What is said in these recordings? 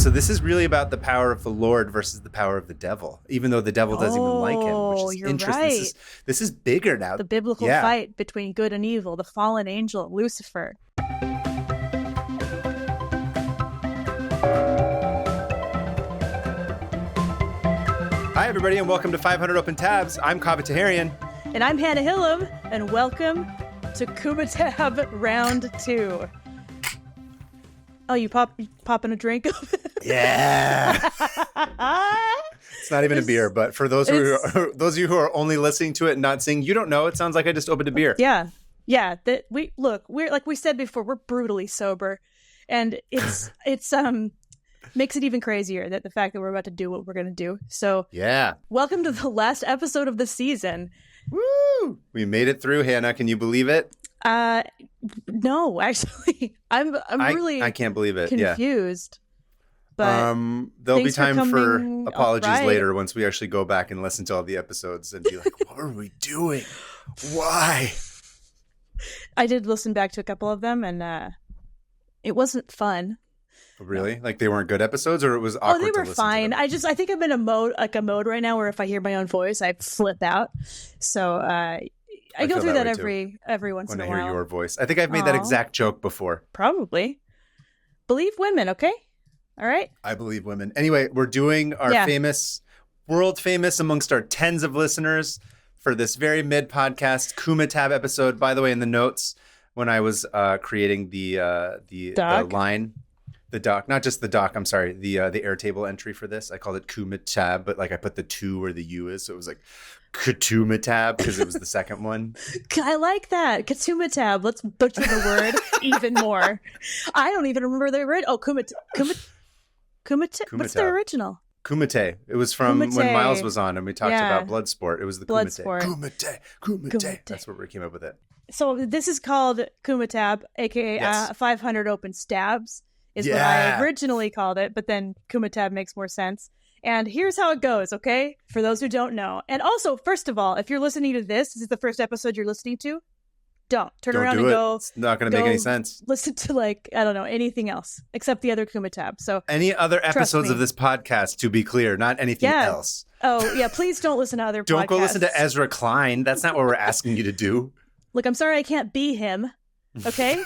So this is really about the power of the Lord versus the power of the devil, even though the devil doesn't even like him, which is you're interesting. right. This is bigger now. The biblical fight between good and evil, the fallen angel, Lucifer. Hi, everybody, and welcome to 500 Open Tabs. I'm Kaveh Taherian. And I'm Hannah Hillam, and welcome to K2MITAB Round 2. Oh, you popping a drink? Yeah. It's not even a beer, but for those of you who are only listening to it and not seeing, you don't know. It sounds like I just opened a beer. Yeah. We're like we said before, we're brutally sober, and it's makes it even crazier that the fact that we're about to do what we're going to do. So yeah, welcome to the last episode of the season. Woo! We made it through, Hannah. Can you believe it? No, actually, I can't believe it. Confused. Yeah. But there'll be time for apologies later once we actually go back and listen to all the episodes and be like, what are we doing? Why? I did listen back to a couple of them, and it wasn't fun. Really? Like they weren't good episodes, or it was awkward? Oh, they were fine. I think I'm in a mode right now where if I hear my own voice, I flip out. So I go through that every once in a while. When I hear your voice, I think I've made that exact joke before. Believe women, okay? All right. I believe women. Anyway, we're doing our world famous amongst our tens of listeners for this very mid podcast K2MITAB episode. By the way, in the notes when I was creating the line. The doc, not just the doc, I'm sorry, the Airtable entry for this. I called it K2MITAB, but like I put the 2 where the U is, so it was like K2MITAB because it was the second one. I like that. K2MITAB. Let's butcher the word even more. I don't even remember the original. Oh, K2MITAB. What's the original? Kumite. It was from when Miles was on and we talked about Bloodsport. It was the Bloodsport. Kumite. That's what we came up with it. So this is called K2MITAB, aka 500 Open Stabs. Is what I originally called it, but then K2MITAB makes more sense. And here's how it goes, okay? For those who don't know. And also, first of all, if you're listening to this is the first episode you're listening to, don't around and go. It's not going to make any sense. Listen to anything else except the other K2MITAB. So any other episodes of this podcast, to be clear, not anything else. Oh, yeah, please don't listen to other podcasts. Don't go listen to Ezra Klein. That's not what we're asking you to do. Look, I'm sorry I can't be him, okay?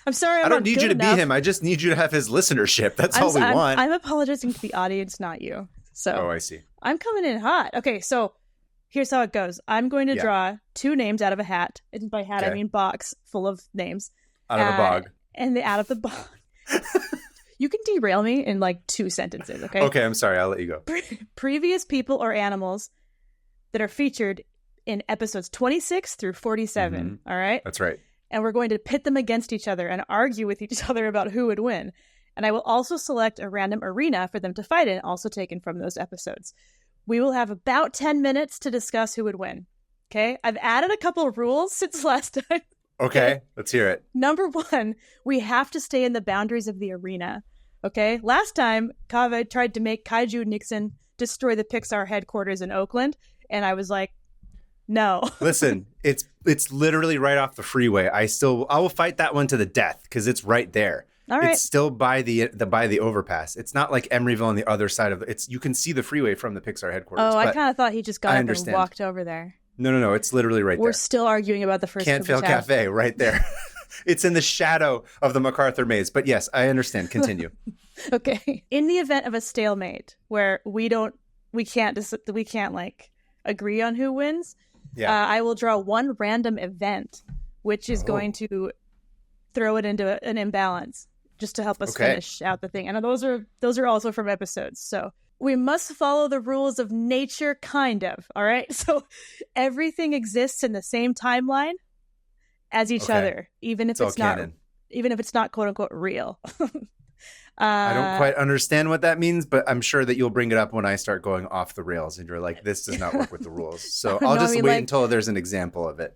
I'm sorry I don't need you to be him. I just need you to have his listenership. That's all we want. I'm apologizing to the audience, not you. So oh, I see. I'm coming in hot. Okay, so here's how it goes. I'm going to draw 2 names out of a hat. And by hat, I mean box full of names. Out of a bog. And out of the bog. You can derail me in like 2 sentences, okay? Okay, I'm sorry. I'll let you go. Previous people or animals that are featured in episodes 26 through 47. Mm-hmm. All right? That's right. And we're going to pit them against each other and argue with each other about who would win. And I will also select a random arena for them to fight in, also taken from those episodes. We will have about 10 minutes to discuss who would win. Okay? I've added a couple of rules since last time. Okay, let's hear it. Number 1, we have to stay in the boundaries of the arena. Okay? Last time, Kaveh tried to make Kaiju Nixon destroy the Pixar headquarters in Oakland, and I was like, no. Listen, it's literally right off the freeway. I will fight that one to the death because it's right there. All right. It's still by the overpass. It's not like Emeryville on the other side of it. You can see the freeway from the Pixar headquarters. Oh, I kind of thought he just got up and walked over there. No. It's literally right there. We're still arguing about the first Can't Fail Cafe right there. It's in the shadow of the MacArthur maze. But yes, I understand. Continue. Okay. In the event of a stalemate where we can't like agree on who wins. Yeah. I will draw 1 random event, which is going to throw it into an imbalance just to help us finish out the thing. And those are also from episodes. So we must follow the rules of nature, kind of. All right. So everything exists in the same timeline as each other, even if it's not quote unquote real. I don't quite understand what that means, but I'm sure that you'll bring it up when I start going off the rails and you're like, this does not work with the rules. So I'll just wait until there's an example of it.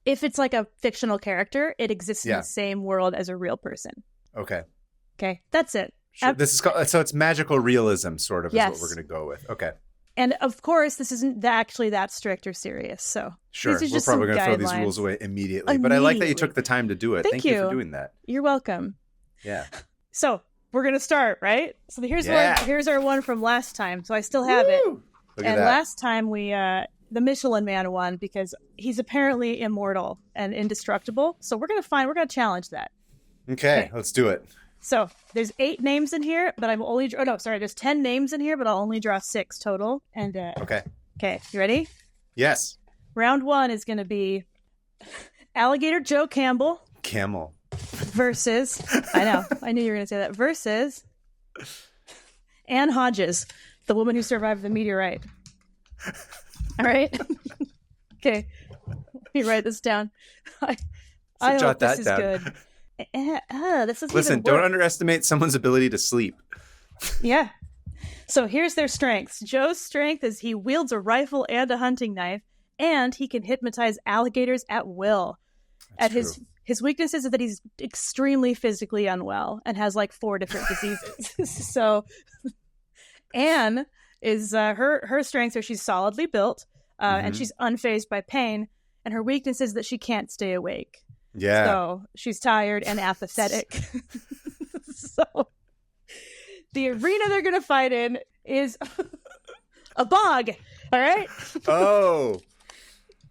If it's like a fictional character, it exists in the same world as a real person. Okay. That's it. Sure. This is so it's magical realism sort of is what we're going to go with. Okay. And of course, this isn't actually that strict or serious. So sure, we're probably going to throw these rules away immediately. But I like that you took the time to do it. Thank you for doing that. You're welcome. Yeah. So we're gonna start, right? So here's our one from last time. So I still have it. And last time we the Michelin Man won because he's apparently immortal and indestructible. So we're gonna challenge that. Okay, let's do it. So there's 8 names in here, but there's 10 names in here, but I'll only draw 6 total. And okay, you ready? Yes. Round 1 is gonna be Alligator Joe Campbell. Camel. Versus, I knew you were going to say that, versus Ann Hodges, the woman who survived the meteorite. All right? Okay. Let me write this down. I hope this is good. This is Listen, don't underestimate someone's ability to sleep. Yeah. So here's their strengths. Joe's strength is he wields a rifle and a hunting knife, and he can hypnotize alligators at will. His weaknesses is that he's extremely physically unwell and has like 4 different diseases. So Anne is her strengths are she's solidly built and she's unfazed by pain, and her weakness is that she can't stay awake. Yeah. So she's tired and apathetic. So the arena they're going to fight in is a bog. All right? Oh.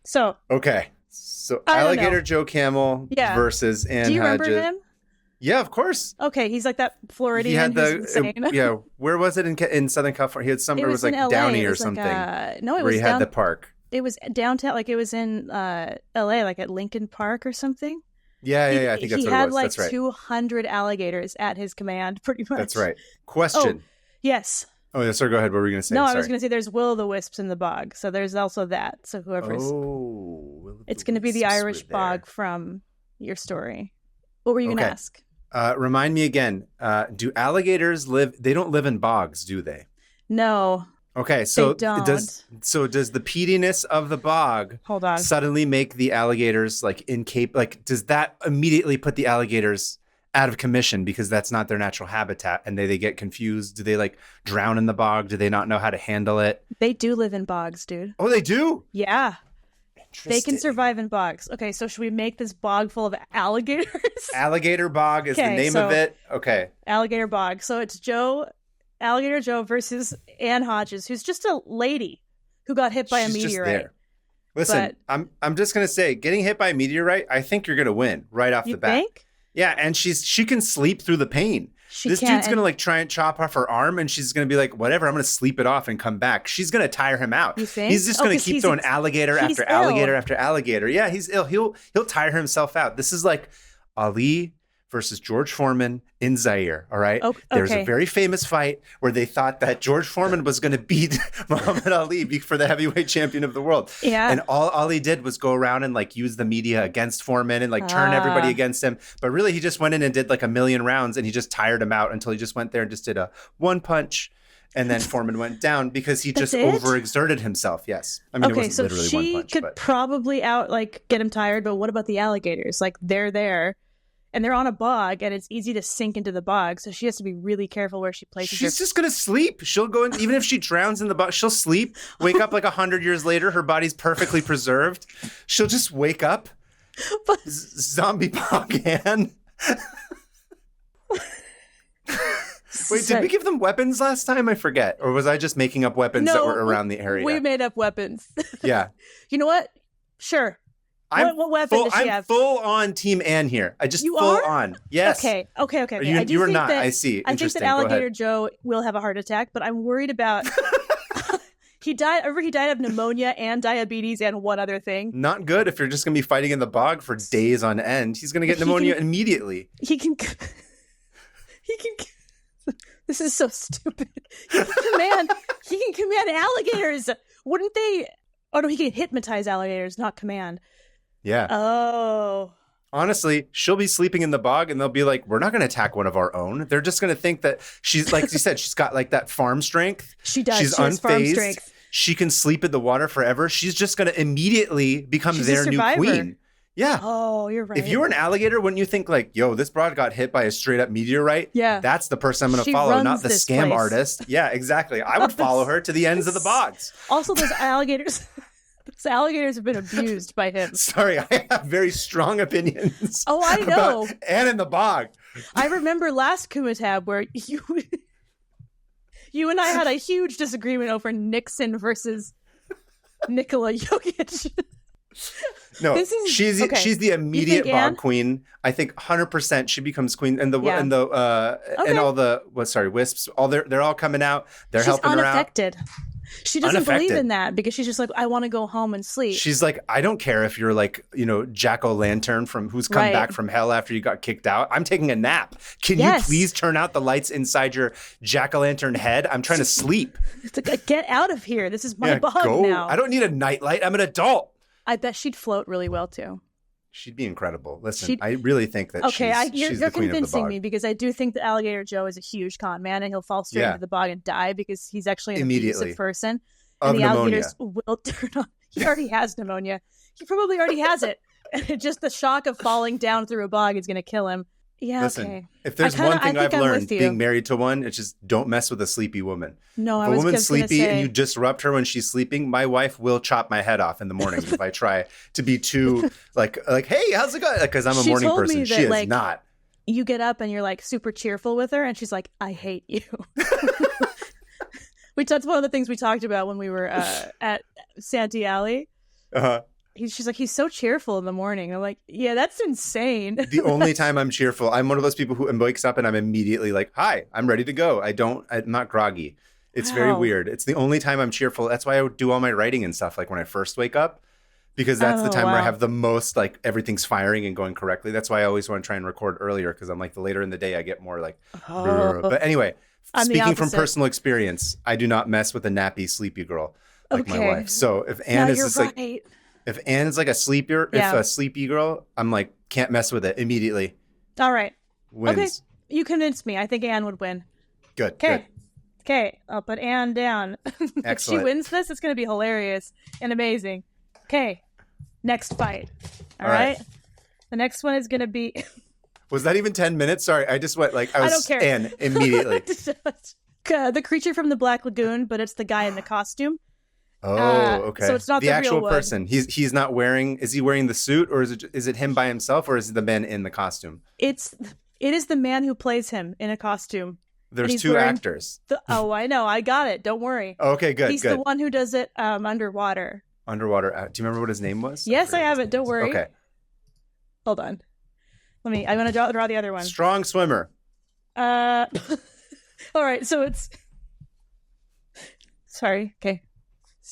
So. Okay. So Alligator Joe Camel versus Ann Hodges. Do you remember him? Yeah, of course. Okay, he's like that Floridian. He had insane. Where was it in Southern California? He had somewhere it was like Downey or something. No, it was where he had the park. It was downtown, like it was in LA, like at Lincoln Park or something. Yeah, I think that's what it was. He had like 200 alligators at his command, pretty much. That's right. Question. Yes. Oh, yeah, sorry, go ahead. What were we going to say? No, I was going to say there's will-o'-the-wisps in the bog. So there's also that. So whoever's... it's going to be the Irish bog from your story. What were you going to ask? Remind me again. Do alligators live... They don't live in bogs, do they? No. Okay, so does the peatiness of the bog suddenly make the alligators like incapable? Like, does that immediately put the alligators out of commission because that's not their natural habitat, and they get confused? Do they like drown in the bog? Do they not know how to handle it? They do live in bogs, dude. Oh, they do? Yeah. They can survive in bogs. Okay, so should we make this bog full of alligators? Alligator bog is the name of it. Okay. Alligator bog. So it's Alligator Joe versus Ann Hodges, who's just a lady who got hit by a meteorite. Listen, I'm just gonna say, getting hit by a meteorite, I think you're gonna win right off the bat. You think? Yeah, and she can sleep through the pain. This dude's gonna like try and chop off her arm, and she's gonna be like, whatever, I'm gonna sleep it off and come back. She's gonna tire him out. You think? He's just gonna keep throwing alligator after alligator after alligator. Yeah, he's ill. He'll tire himself out. This is like Ali versus George Foreman in Zaire, all right? Okay. There's a very famous fight where they thought that George Foreman was going to beat Muhammad Ali for the heavyweight champion of the world. Yeah. And all Ali did was go around and like use the media against Foreman and like turn everybody against him. But really, he just went in and did like 1,000,000 rounds, and he just tired him out until he just went there and just did a one punch. And then Foreman went down because he just overexerted himself. Yes. I mean, it wasn't literally one punch. She could probably get him tired, but what about the alligators? Like, they're there. And they're on a bog, and it's easy to sink into the bog, so she has to be really careful where she places her. She's just going to sleep. She'll go in, even if she drowns in the bog, she'll sleep, wake up like 100 years later, her body's perfectly preserved. She'll just wake up. Zombie bog Ann. Wait, did we give them weapons last time? I forget. Or was I just making up weapons that were around the area? We made up weapons. Yeah. You know what? Sure. What weapon does she have? I'm full on Team Ann here. Full on. Yes. Okay. You are not. I see. I think that Alligator Joe will have a heart attack, but I'm worried about... He died of pneumonia and diabetes and one other thing. Not good if you're just going to be fighting in the bog for days on end. He's going to get pneumonia immediately. He can... This is so stupid. He can command alligators. Wouldn't they... Oh, no, he can hypnotize alligators, not command. Yeah. Oh. Honestly, she'll be sleeping in the bog, and they'll be like, we're not going to attack one of our own. They're just going to think that she's, like you said, she's got like that farm strength. She does. She's unfazed. Farm strength. She can sleep in the water forever. She's just going to immediately become their new queen. Yeah. Oh, you're right. If you were an alligator, wouldn't you think like, yo, this broad got hit by a straight up meteorite? Yeah. That's the person I'm going to follow, not the scam artist. Yeah, exactly. I would follow her to the ends of the bogs. Also, those alligators... Those alligators have been abused by him. Sorry, I have very strong opinions. Oh, I know. Ann in the bog. I remember last Kumitab where you and I had a huge disagreement over Nixon versus Nikola Jokic. No, she's the immediate bog queen. I think 100% she becomes queen, and and all the wisps. They're all coming out. She's helping her out. Unaffected. She doesn't believe in that because she's just like, I want to go home and sleep. She's like, I don't care if you're like, Jack-o'-lantern from who's come back from hell after you got kicked out. I'm taking a nap. Can you please turn out the lights inside your jack-o'-lantern head? I'm trying to sleep. It's like, get out of here. This is my bog now. I don't need a nightlight. I'm an adult. I bet she'd float really well too. She'd be incredible. Listen, I really think that she's you're the queen convincing of the bog. me because I do think that Alligator Joe is a huge con man and he'll fall straight into the bog and die because he's actually an abusive person. And the alligators will turn on. He already has pneumonia. He probably already has it. And just the shock of falling down through a bog is going to kill him. Yeah, listen, if there's one thing I've learned being married to one, it's just don't mess with a sleepy woman. No, if a woman's sleepy and you disrupt her when she's sleeping, my wife will chop my head off in the morning if I try to be too like, hey, how's it going? Because I'm a morning person. She is not. You get up and you're like super cheerful with her, and she's like, I hate you. That's one of the things we talked about when we were at Santee Alley. She's like, he's so cheerful in the morning. I'm like, yeah, that's insane. The only time I'm cheerful, I'm one of those people who wakes up and I'm immediately like, hi, I'm ready to go. I'm not groggy. It's very weird. It's the only time I'm cheerful. That's why I would do all my writing and stuff like when I first wake up, because that's the time where I have the most like everything's firing and going correctly. That's why I always want to try and record earlier, because I'm like the later in the day I get more like, but anyway, speaking from personal experience, I do not mess with a nappy, sleepy girl like my wife. So if Anne is just like, if Anne is like a sleepy girl, I'm like, can't mess with it immediately. All right. Wins. Okay. You convinced me. I think Anne would win. Good. Okay. I'll put Anne down. If she wins this, it's going to be hilarious and amazing. Okay. Next fight. All right. The next one is going to be... Was that even 10 minutes? Sorry. I just went like, I don't care. Anne immediately. The creature from the Black Lagoon, but it's the guy in the costume. Oh, okay. So it's not the actual real person. He's not wearing. Is he wearing the suit, or is it him by himself, or is it the man in the costume? It is the man who plays him in a costume. There's two actors. I know. I got it. Don't worry. Okay, good. He's the one who does it underwater. Underwater. Do you remember what his name was? Yes, I have it. Don't worry. Okay. Hold on. I'm going to draw the other one. Strong swimmer. All right. So it's. Sorry. Okay.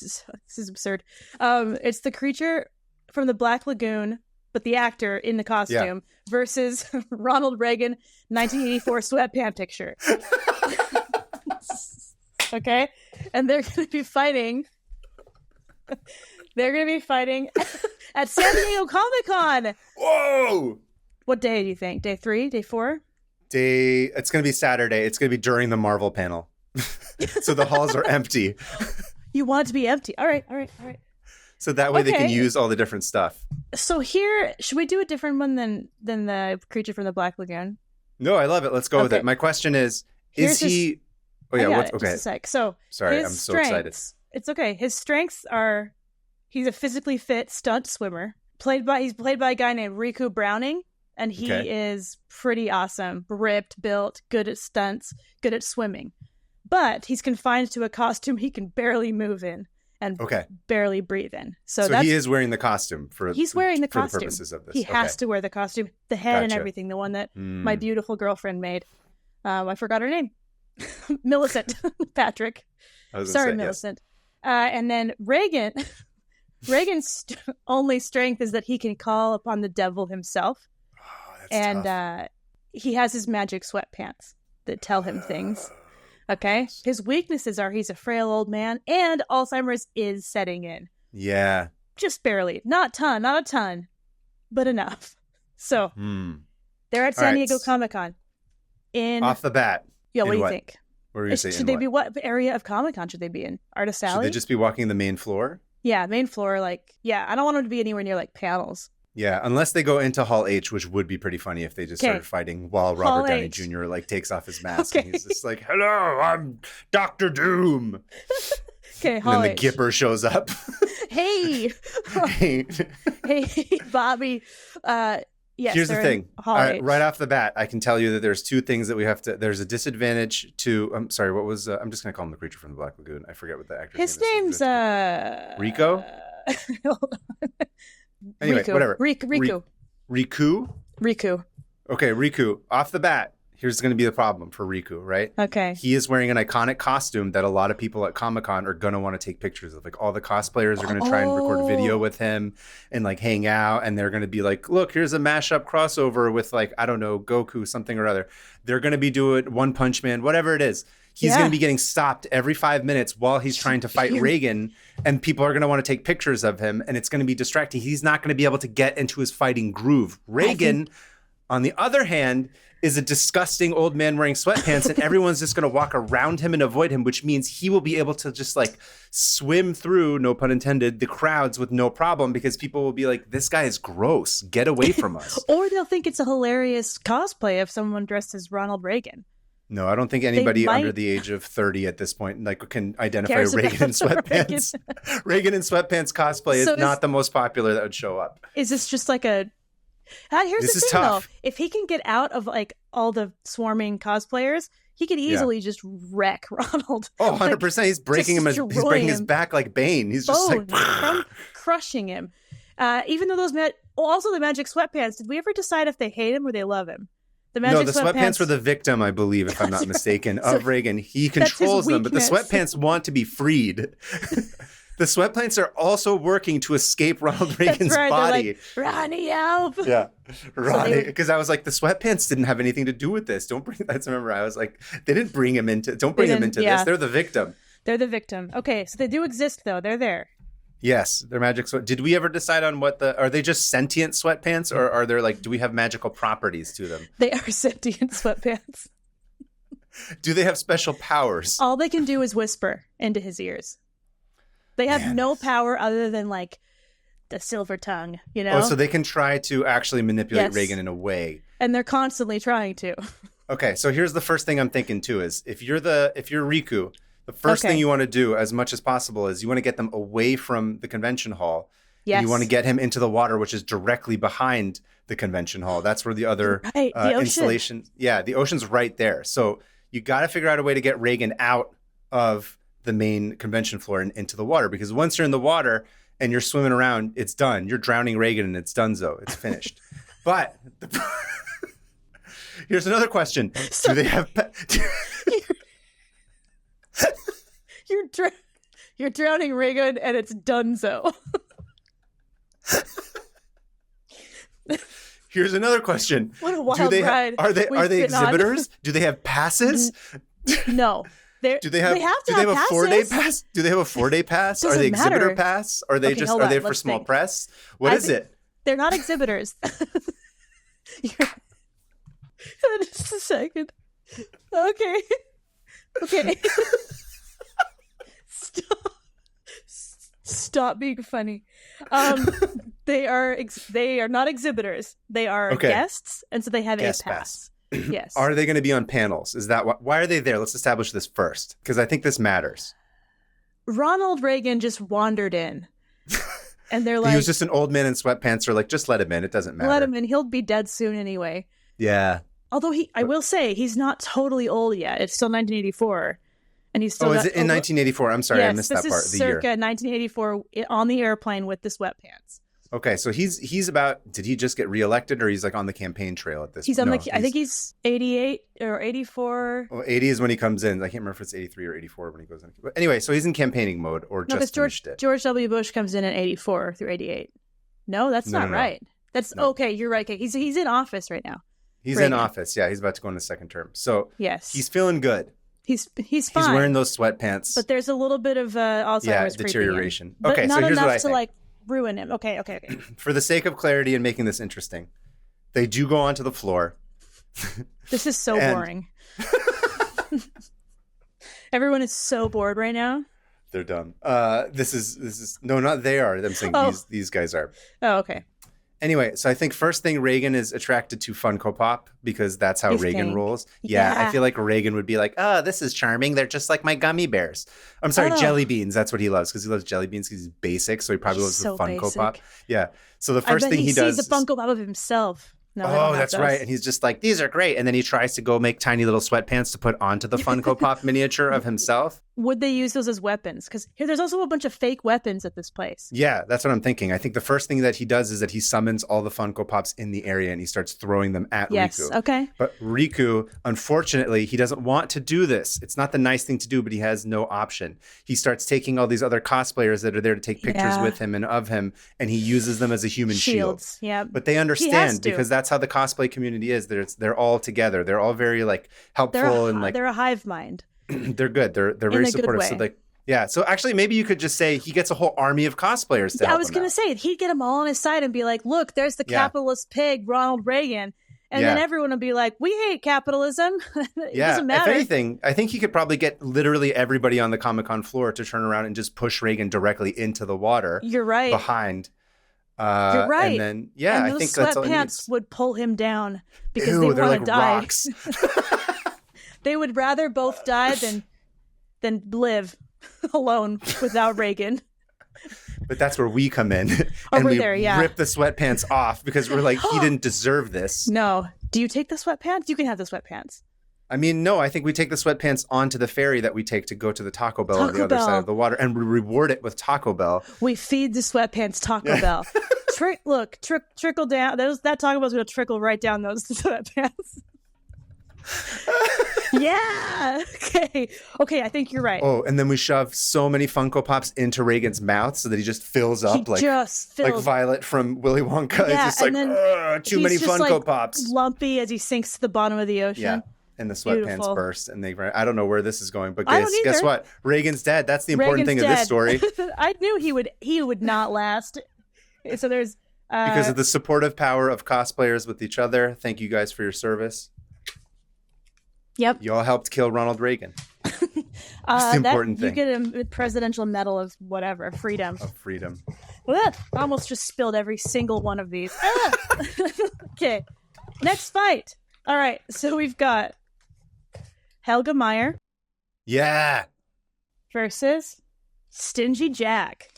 This is absurd. It's the creature from the Black Lagoon, but the actor in the costume versus Ronald Reagan 1984 sweatpant picture. Okay? And they're going to be fighting. At San Diego Comic-Con. Whoa! What day do you think? Day 3? Day 4? It's going to be Saturday. It's going to be during the Marvel panel. So the halls are empty. You want it to be empty. All right. So that way they can use all the different stuff. So here, should we do a different one than the creature from the Black Lagoon? No, I love it. Let's go with it. My question is he... Okay. Just a sec. So sorry, I'm so excited. It's okay. His strengths are he's a physically fit stunt swimmer. He's played by a guy named Riku Browning, and he is pretty awesome. Ripped, built, good at stunts, good at swimming. But he's confined to a costume he can barely move in and barely breathe in. So he is wearing the costume for the purposes of this. He has to wear the costume, the head and everything, the one that my beautiful girlfriend made. I forgot her name. Millicent Patrick. Sorry, Millicent. Yes. And then Reagan's only strength is that he can call upon the devil himself. Oh, that's tough. He has his magic sweatpants that tell him things. Okay. His weaknesses are he's a frail old man and Alzheimer's is setting in. Yeah. Just barely. Not a ton, but enough. So they're at San Diego Comic-Con. Off the bat. Yeah, what do you think? What were you saying? Should they be what area of Comic-Con should they be in? Artist Alley? Should they just be walking the main floor? Yeah, main floor. I don't want them to be anywhere near panels. Yeah, unless they go into Hall H, which would be pretty funny if they just started fighting while Robert Downey Jr. takes off his mask and he's just like, "Hello, I'm Dr. Doom." Okay, Hall and then H. the Gipper shows up. Hey, Bobby. Yes, here's the thing. Right off the bat, I can tell you that there's two things that we have to. There's a disadvantage to. I'm sorry. What was? I'm just gonna call him the creature from the Black Lagoon. I forget what the actor's name is. His name's Rico. Anyway, Riku. Whatever. Riku. Riku. Okay, Riku. Off the bat, here's going to be the problem for Riku, right? Okay. He is wearing an iconic costume that a lot of people at Comic-Con are going to want to take pictures of. Like all the cosplayers are going to try and record video with him and like hang out. And they're going to be like, look, here's a mashup crossover with like, I don't know, Goku, something or other. They're going to be doing One Punch Man, whatever it is. He's going to be getting stopped every 5 minutes while he's trying to fight Reagan. And people are going to want to take pictures of him. And it's going to be distracting. He's not going to be able to get into his fighting groove. Reagan, on the other hand, is a disgusting old man wearing sweatpants, and everyone's just going to walk around him and avoid him, which means he will be able to just like swim through, no pun intended, the crowds with no problem, because people will be like, this guy is gross. Get away from us. Or they'll think it's a hilarious cosplay of someone dressed as Ronald Reagan. No, I don't think anybody under the age of 30 at this point like can identify Reagan in sweatpants. Reagan in sweatpants cosplay is not the most popular that would show up. Is this just like a... Here's the thing, though. If he can get out of like all the swarming cosplayers, he could easily just wreck Ronald. Oh, 100%. Like, he's breaking him. He's breaking his back like Bane. He's just like crushing him. Even though those also the magic sweatpants. Did we ever decide if they hate him or they love him? The sweatpants were the victim, I believe, if I'm not mistaken, of Reagan. He controls them, but the sweatpants want to be freed. The sweatpants are also working to escape Ronald Reagan's body. They're like, Ronnie, help! Yeah, Ronnie. Because I was like, the sweatpants didn't have anything to do with this. Don't bring. That's remember. I was like, they didn't bring him into. Don't bring him into this. They're the victim. They're the victim. Okay, so they do exist, though. They're there. Yes, they're magic sweat. Did we ever decide on are they just sentient sweatpants, or are there like, do we have magical properties to them? They are sentient sweatpants. Do they have special powers? All they can do is whisper into his ears. They have no power other than like the silver tongue, you know? Oh, so they can try to actually manipulate Reagan in a way. And they're constantly trying to. Okay, so here's the first thing I'm thinking too is if you're Riku, the first thing you want to do as much as possible is you want to get them away from the convention hall. Yes. And you want to get him into the water, which is directly behind the convention hall. That's where the other installation. Yeah, the ocean's right there. So you got to figure out a way to get Reagan out of the main convention floor and into the water, because once you're in the water and you're swimming around, it's done. You're drowning Reagan and it's donezo. It's finished. But here's another question. Do they have... You're drowning Reagan and it's donezo. Here's another question. What a wild ride. Are they exhibitors? Do they have passes? No. Do they have a 4-day pass? Do they have a 4-day pass? Are they exhibitor pass? Are they are they for small press? What is it? They're not exhibitors. Just a second. Okay. Stop being funny. They are not exhibitors. They are guests, and so they have a pass. Yes. Are they going to be on panels? Is that why are they there? Let's establish this first, because I think this matters. Ronald Reagan just wandered in, and they're like, he was just an old man in sweatpants. Or like, just let him in. It doesn't matter. Let him in. He'll be dead soon anyway. Yeah. Although I will say, he's not totally old yet. It's still 1984. And he's still is it in 1984? I'm sorry, I missed that part. This is circa 1984 on the airplane with the sweatpants. Okay, so he's about. Did he just get reelected, or he's like on the campaign trail at this? He's on I think he's 88 or 84. Well, 80 is when he comes in. I can't remember if it's 83 or 84 when he goes in. But anyway, so he's in campaigning mode, or just finished it. George W. Bush comes in 84 through 88. No, that's not right. That's okay. You're right. He's in office right now. He's in office. Yeah, he's about to go into second term. So yes, he's feeling good. He's fine. He's wearing those sweatpants. But there's a little bit of Alzheimer's deterioration. But okay, not so here's enough what I to think. like ruin him. Okay. For the sake of clarity and making this interesting, they do go onto the floor. This is so boring. Everyone is so bored right now. They're dumb. This is no, not they are. I'm saying these guys are. Oh, okay. Anyway, so I think first thing, Reagan is attracted to Funko Pop because that's how Reagan rolls. Yeah, I feel like Reagan would be like, oh, this is charming. They're just like my gummy bears. I'm sorry, jelly beans. That's what he loves, because he loves jelly beans because he's basic. So he probably loves the Funko Pop. Yeah. So the first thing he does. He sees the Funko Pop of himself. No, they don't have that's those. right. And he's just like, these are great. And then he tries to go make tiny little sweatpants to put onto the Funko Pop miniature of himself. Would they use those as weapons? Because there's also a bunch of fake weapons at this place. Yeah, that's what I'm thinking. I think the first thing that he does is that he summons all the Funko Pops in the area and he starts throwing them at Riku. Okay. But Riku, unfortunately, he doesn't want to do this. It's not the nice thing to do, but he has no option. He starts taking all these other cosplayers that are there to take pictures with him and of him, and he uses them as a human shield. Yeah. But they understand because that's how the cosplay community is. They're all together. They're all very like helpful and like they're a hive mind. They're good. They're very supportive. So like yeah. So actually, maybe you could just say he gets a whole army of cosplayers to help him. I was going to say he'd get them all on his side and be like, "Look, there's the capitalist pig, Ronald Reagan," and then everyone would be like, "We hate capitalism." It doesn't matter. If anything, I think he could probably get literally everybody on the Comic-Con floor to turn around and just push Reagan directly into the water. You're right. Behind. You're right. And then I think that's all sweatpants would pull him down because they want to like die. Rocks. They would rather both die than live alone without Reagan. But that's where we come in and we rip the sweatpants off because we're like, he didn't deserve this. No. Do you take the sweatpants? You can have the sweatpants. I mean, no, I think we take the sweatpants onto the ferry that we take to go to the Taco Bell on the other side of the water, and we reward it with Taco Bell. We feed the sweatpants Taco Bell. Trickle down. That Taco Bell's going to trickle right down those sweatpants. Yeah. Okay. I think you're right. Oh, and then we shove so many Funko Pops into Reagan's mouth so that he just fills up like Violet from Willy Wonka. Yeah, it's just like too many Funko Pops. Lumpy as he sinks to the bottom of the ocean. Yeah. And the sweatpants burst, and I don't know where this is going, but guess what? Reagan's dead. That's the important thing of this story. I knew he would not last. So there's because of the supportive power of cosplayers with each other. Thank you guys for your service. Yep. You all helped kill Ronald Reagan. That's the important thing. You get a presidential medal of whatever, freedom. Of freedom. I almost just spilled every single one of these. Okay. Next fight. All right. So we've got Helga Meyer. Yeah. Versus Stingy Jack.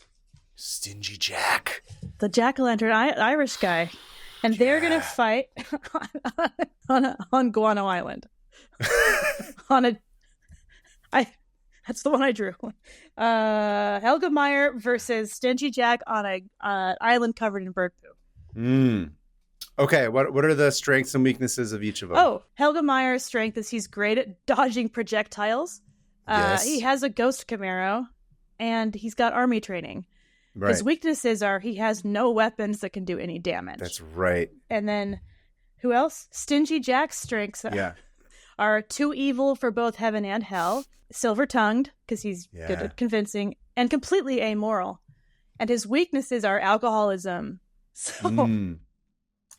Stingy Jack. The jack-o'-lantern Irish guy. And they're going to fight on Guano Island. That's the one I drew. Helga Meyer versus Stingy Jack on a island covered in bird poo. Okay, what are the strengths and weaknesses of each of them? Oh, Helga Meyer's strength is he's great at dodging projectiles. Yes. He has a ghost Camaro, and he's got army training. Right. His weaknesses are he has no weapons that can do any damage. That's right. And then, who else? Stingy Jack's strengths are too evil for both heaven and hell, silver-tongued, because he's good at convincing, and completely amoral. And his weaknesses are alcoholism. So,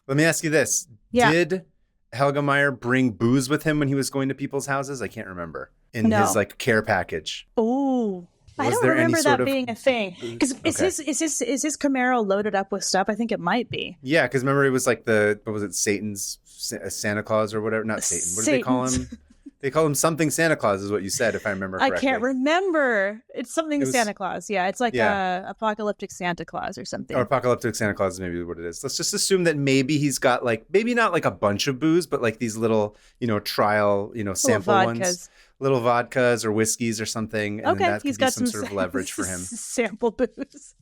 let me ask you this. Yeah. Did Helga Meyer bring booze with him when he was going to people's houses? I can't remember. In his care package. Oh, I don't remember that being a thing. Because is his Camaro loaded up with stuff? I think it might be. Yeah, because remember it was like Satan's Santa Claus or whatever. Not Satan. What did they call him? They call him something Santa Claus is what you said, if I remember correctly. I can't remember. It's something Santa Claus. Yeah, it's like apocalyptic Santa Claus or something. Or apocalyptic Santa Claus is maybe what it is. Let's just assume that maybe he's got maybe not like a bunch of booze, but like these little, trial, sample ones. Little vodkas or whiskeys or something. And then that he's got some sort of leverage for him. Sample booze.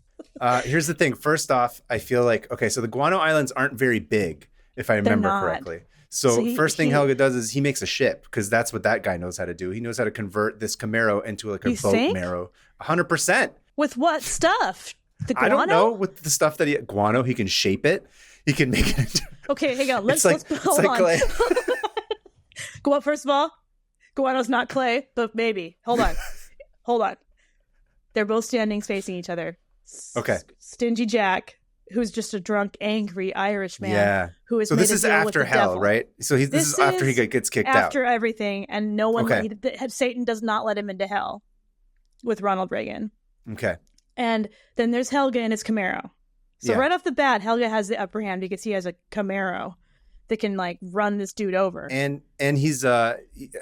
Here's the thing. First off, I feel like, so the Guano Islands aren't very big, if I remember correctly. So first thing Helga does is he makes a ship because that's what that guy knows how to do. He knows how to convert this Camaro into like a boat marrow. 100%. With what stuff? The guano? I don't know. With the stuff that guano, he can shape it. He can make it into... Okay, hang on. Let's hold on. Clay. First of all, guano's not clay, but maybe. Hold on. They're both standing facing each other. Okay. Stingy Jack, who's just a drunk, angry Irish man. Yeah. Who is so this is after hell, devil. Right? So this is after he gets kicked out. After everything, and no one, Satan does not let him into hell with Ronald Reagan. Okay. And then there's Helga and his Camaro. So right off the bat, Helga has the upper hand because he has a Camaro that can run this dude over. And he's I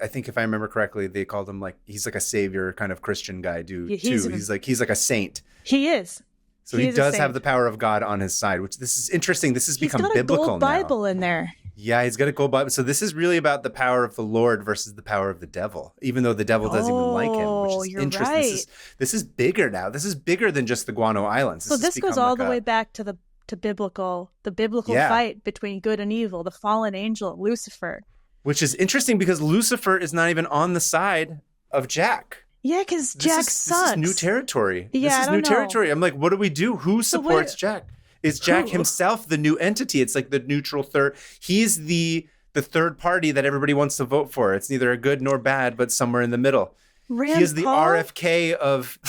think if I remember correctly, they called him he's like a savior kind of Christian guy too. He's like a saint. He is. So he does have the power of God on his side, which this is interesting. This has become biblical now. He's got a gold Bible in there. Yeah, he's got a gold Bible. So this is really about the power of the Lord versus the power of the devil, even though the devil doesn't even like him, which is interesting. Right. This is bigger now. This is bigger than just the Guano Islands. So this goes all the way back to the biblical fight between good and evil, the fallen angel, Lucifer. Which is interesting because Lucifer is not even on the side of Jack. Yeah, because Jack sucks. This is new territory. Yeah, this is new territory. I'm like, what do we do? Who supports Jack? Is Jack himself the new entity? It's like the neutral third. He's the third party that everybody wants to vote for. It's neither a good nor bad, but somewhere in the middle. He is the RFK of...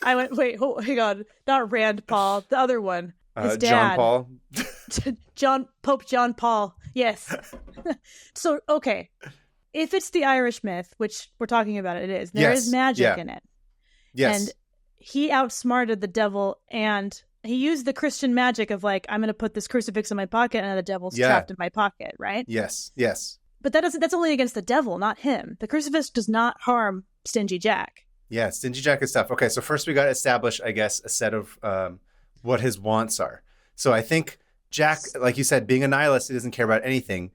I went, wait, hang on. Not Rand Paul. The other one. His dad. John Paul. Pope John Paul. Yes. So, okay. If it's the Irish myth, which we're talking about, it is. There is magic in it. Yes. And he outsmarted the devil, and he used the Christian magic of like, I'm going to put this crucifix in my pocket and the devil's trapped in my pocket, right? Yes. But that's only against the devil, not him. The crucifix does not harm Stingy Jack. Yeah, Stingy Jack is tough. Okay, so first we got to establish, I guess, a set of what his wants are. So I think Jack, like you said, being a nihilist, he doesn't care about anything.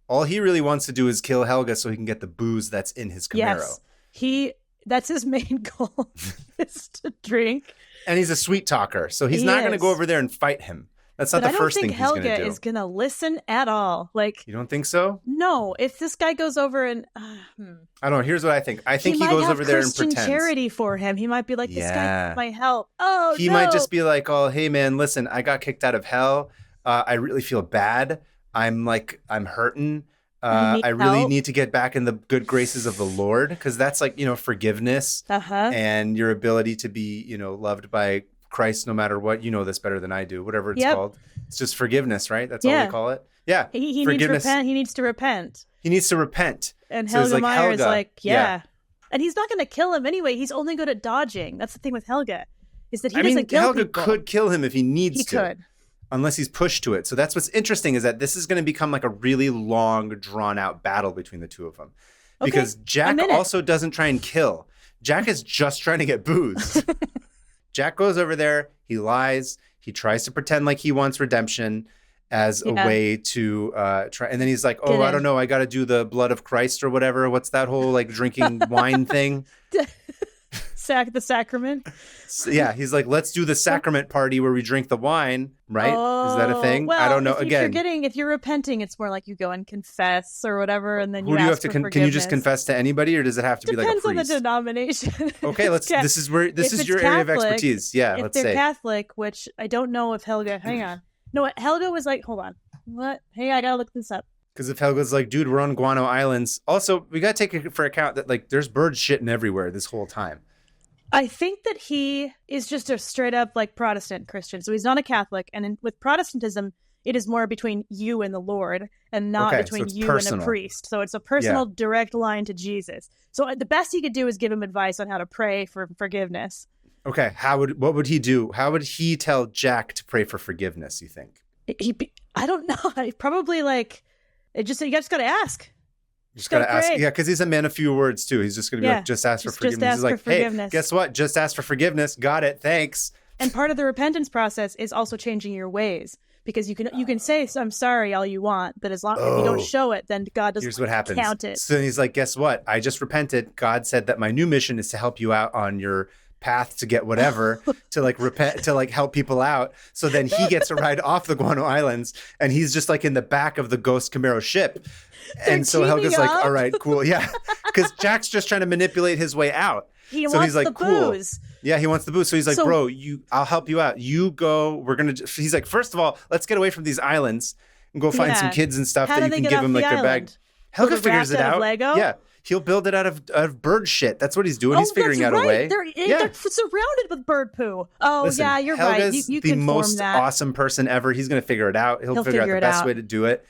All he really wants to do is kill Helga so he can get the booze that's in his Camaro. Yes, that's his main goal, is to drink. And he's a sweet talker, so he's not going to go over there and fight him. That's not the first thing he's going to do. I don't think Helga is going to listen at all. Like, you don't think so? No. If this guy goes over and... I don't know. Here's what I think. I think he goes over there and pretends. Christian charity for him. He might be like, this guy might help. Oh, He might just be like, oh, hey, man, listen, I got kicked out of hell. I really feel bad. I'm hurting. I really need to get back in the good graces of the Lord, because that's like, forgiveness and your ability to be, loved by Christ no matter what. You know this better than I do, whatever it's called. It's just forgiveness, right? That's all they call it. Yeah. He forgiveness. He needs to repent. He needs to repent. And Helga Meyer is like, And he's not going to kill him anyway. He's only good at dodging. That's the thing with Helga, is that he doesn't kill people. Helga could kill him if he needs to. He could. Unless he's pushed to it. So that's what's interesting, is that this is going to become like a really long, drawn-out battle between the two of them. Because Jack also doesn't try and kill. Jack is just trying to get booze. Jack goes over there, he lies, he tries to pretend like he wants redemption as a way to try. And then he's like, I don't know, I got to do the blood of Christ or whatever. What's that whole like drinking wine thing? The sacrament. So, he's like, let's do the sacrament party where we drink the wine, right? Is that a thing? Well, I don't know. If you're repenting, it's more like you go and confess or whatever, and then you ask for forgiveness. Can you just confess to anybody, or does it have to be like a priest? Depends on the denomination. Okay, this is your area of expertise. Yeah, if they're Catholic, which I don't know if Helga. Hang on. No, Helga was like, hold on. What? Hey, I gotta look this up. Because if Helga's like, dude, we're on Guano Islands. Also, we gotta take it for account that like there's birds shitting everywhere this whole time. I think that he is just a straight up like Protestant Christian. So he's not a Catholic. And with Protestantism, it is more between you and the Lord and not between you and a priest. So it's a personal direct line to Jesus. So the best he could do is give him advice on how to pray for forgiveness. Okay. What would he do? How would he tell Jack to pray for forgiveness, you think? I don't know. Probably like, you just got to ask. Just gotta ask, because he's a man of few words too. He's just gonna be like, just ask for forgiveness. He's like, hey, guess what? Just ask for forgiveness. Got it. Thanks. And part of the repentance process is also changing your ways, because you can say I'm sorry all you want, but as long as you don't show it, then God doesn't count it. So then he's like, guess what? I just repented. God said that my new mission is to help you out on your path to get whatever, to like repent, to like help people out. So then he gets a ride off the Guano Islands, and he's just like in the back of the Ghost Camaro ship. And so Helga's like, all right, cool. Yeah. Because Jack's just trying to manipulate his way out. He's like, the booze. Yeah, he wants the booze. So he's like, bro, I'll help you out. You go. He's like, first of all, let's get away from these islands and go find some kids and stuff that you can give them like their bag. Helga figures it out. Lego? Yeah. He'll build it out of bird shit. That's what he's doing. He's figuring out a way. They're surrounded with bird poo. Oh, listen, yeah, you're Helga's right. You the most awesome person ever. He's going to figure it out. He'll figure out the best way to do it.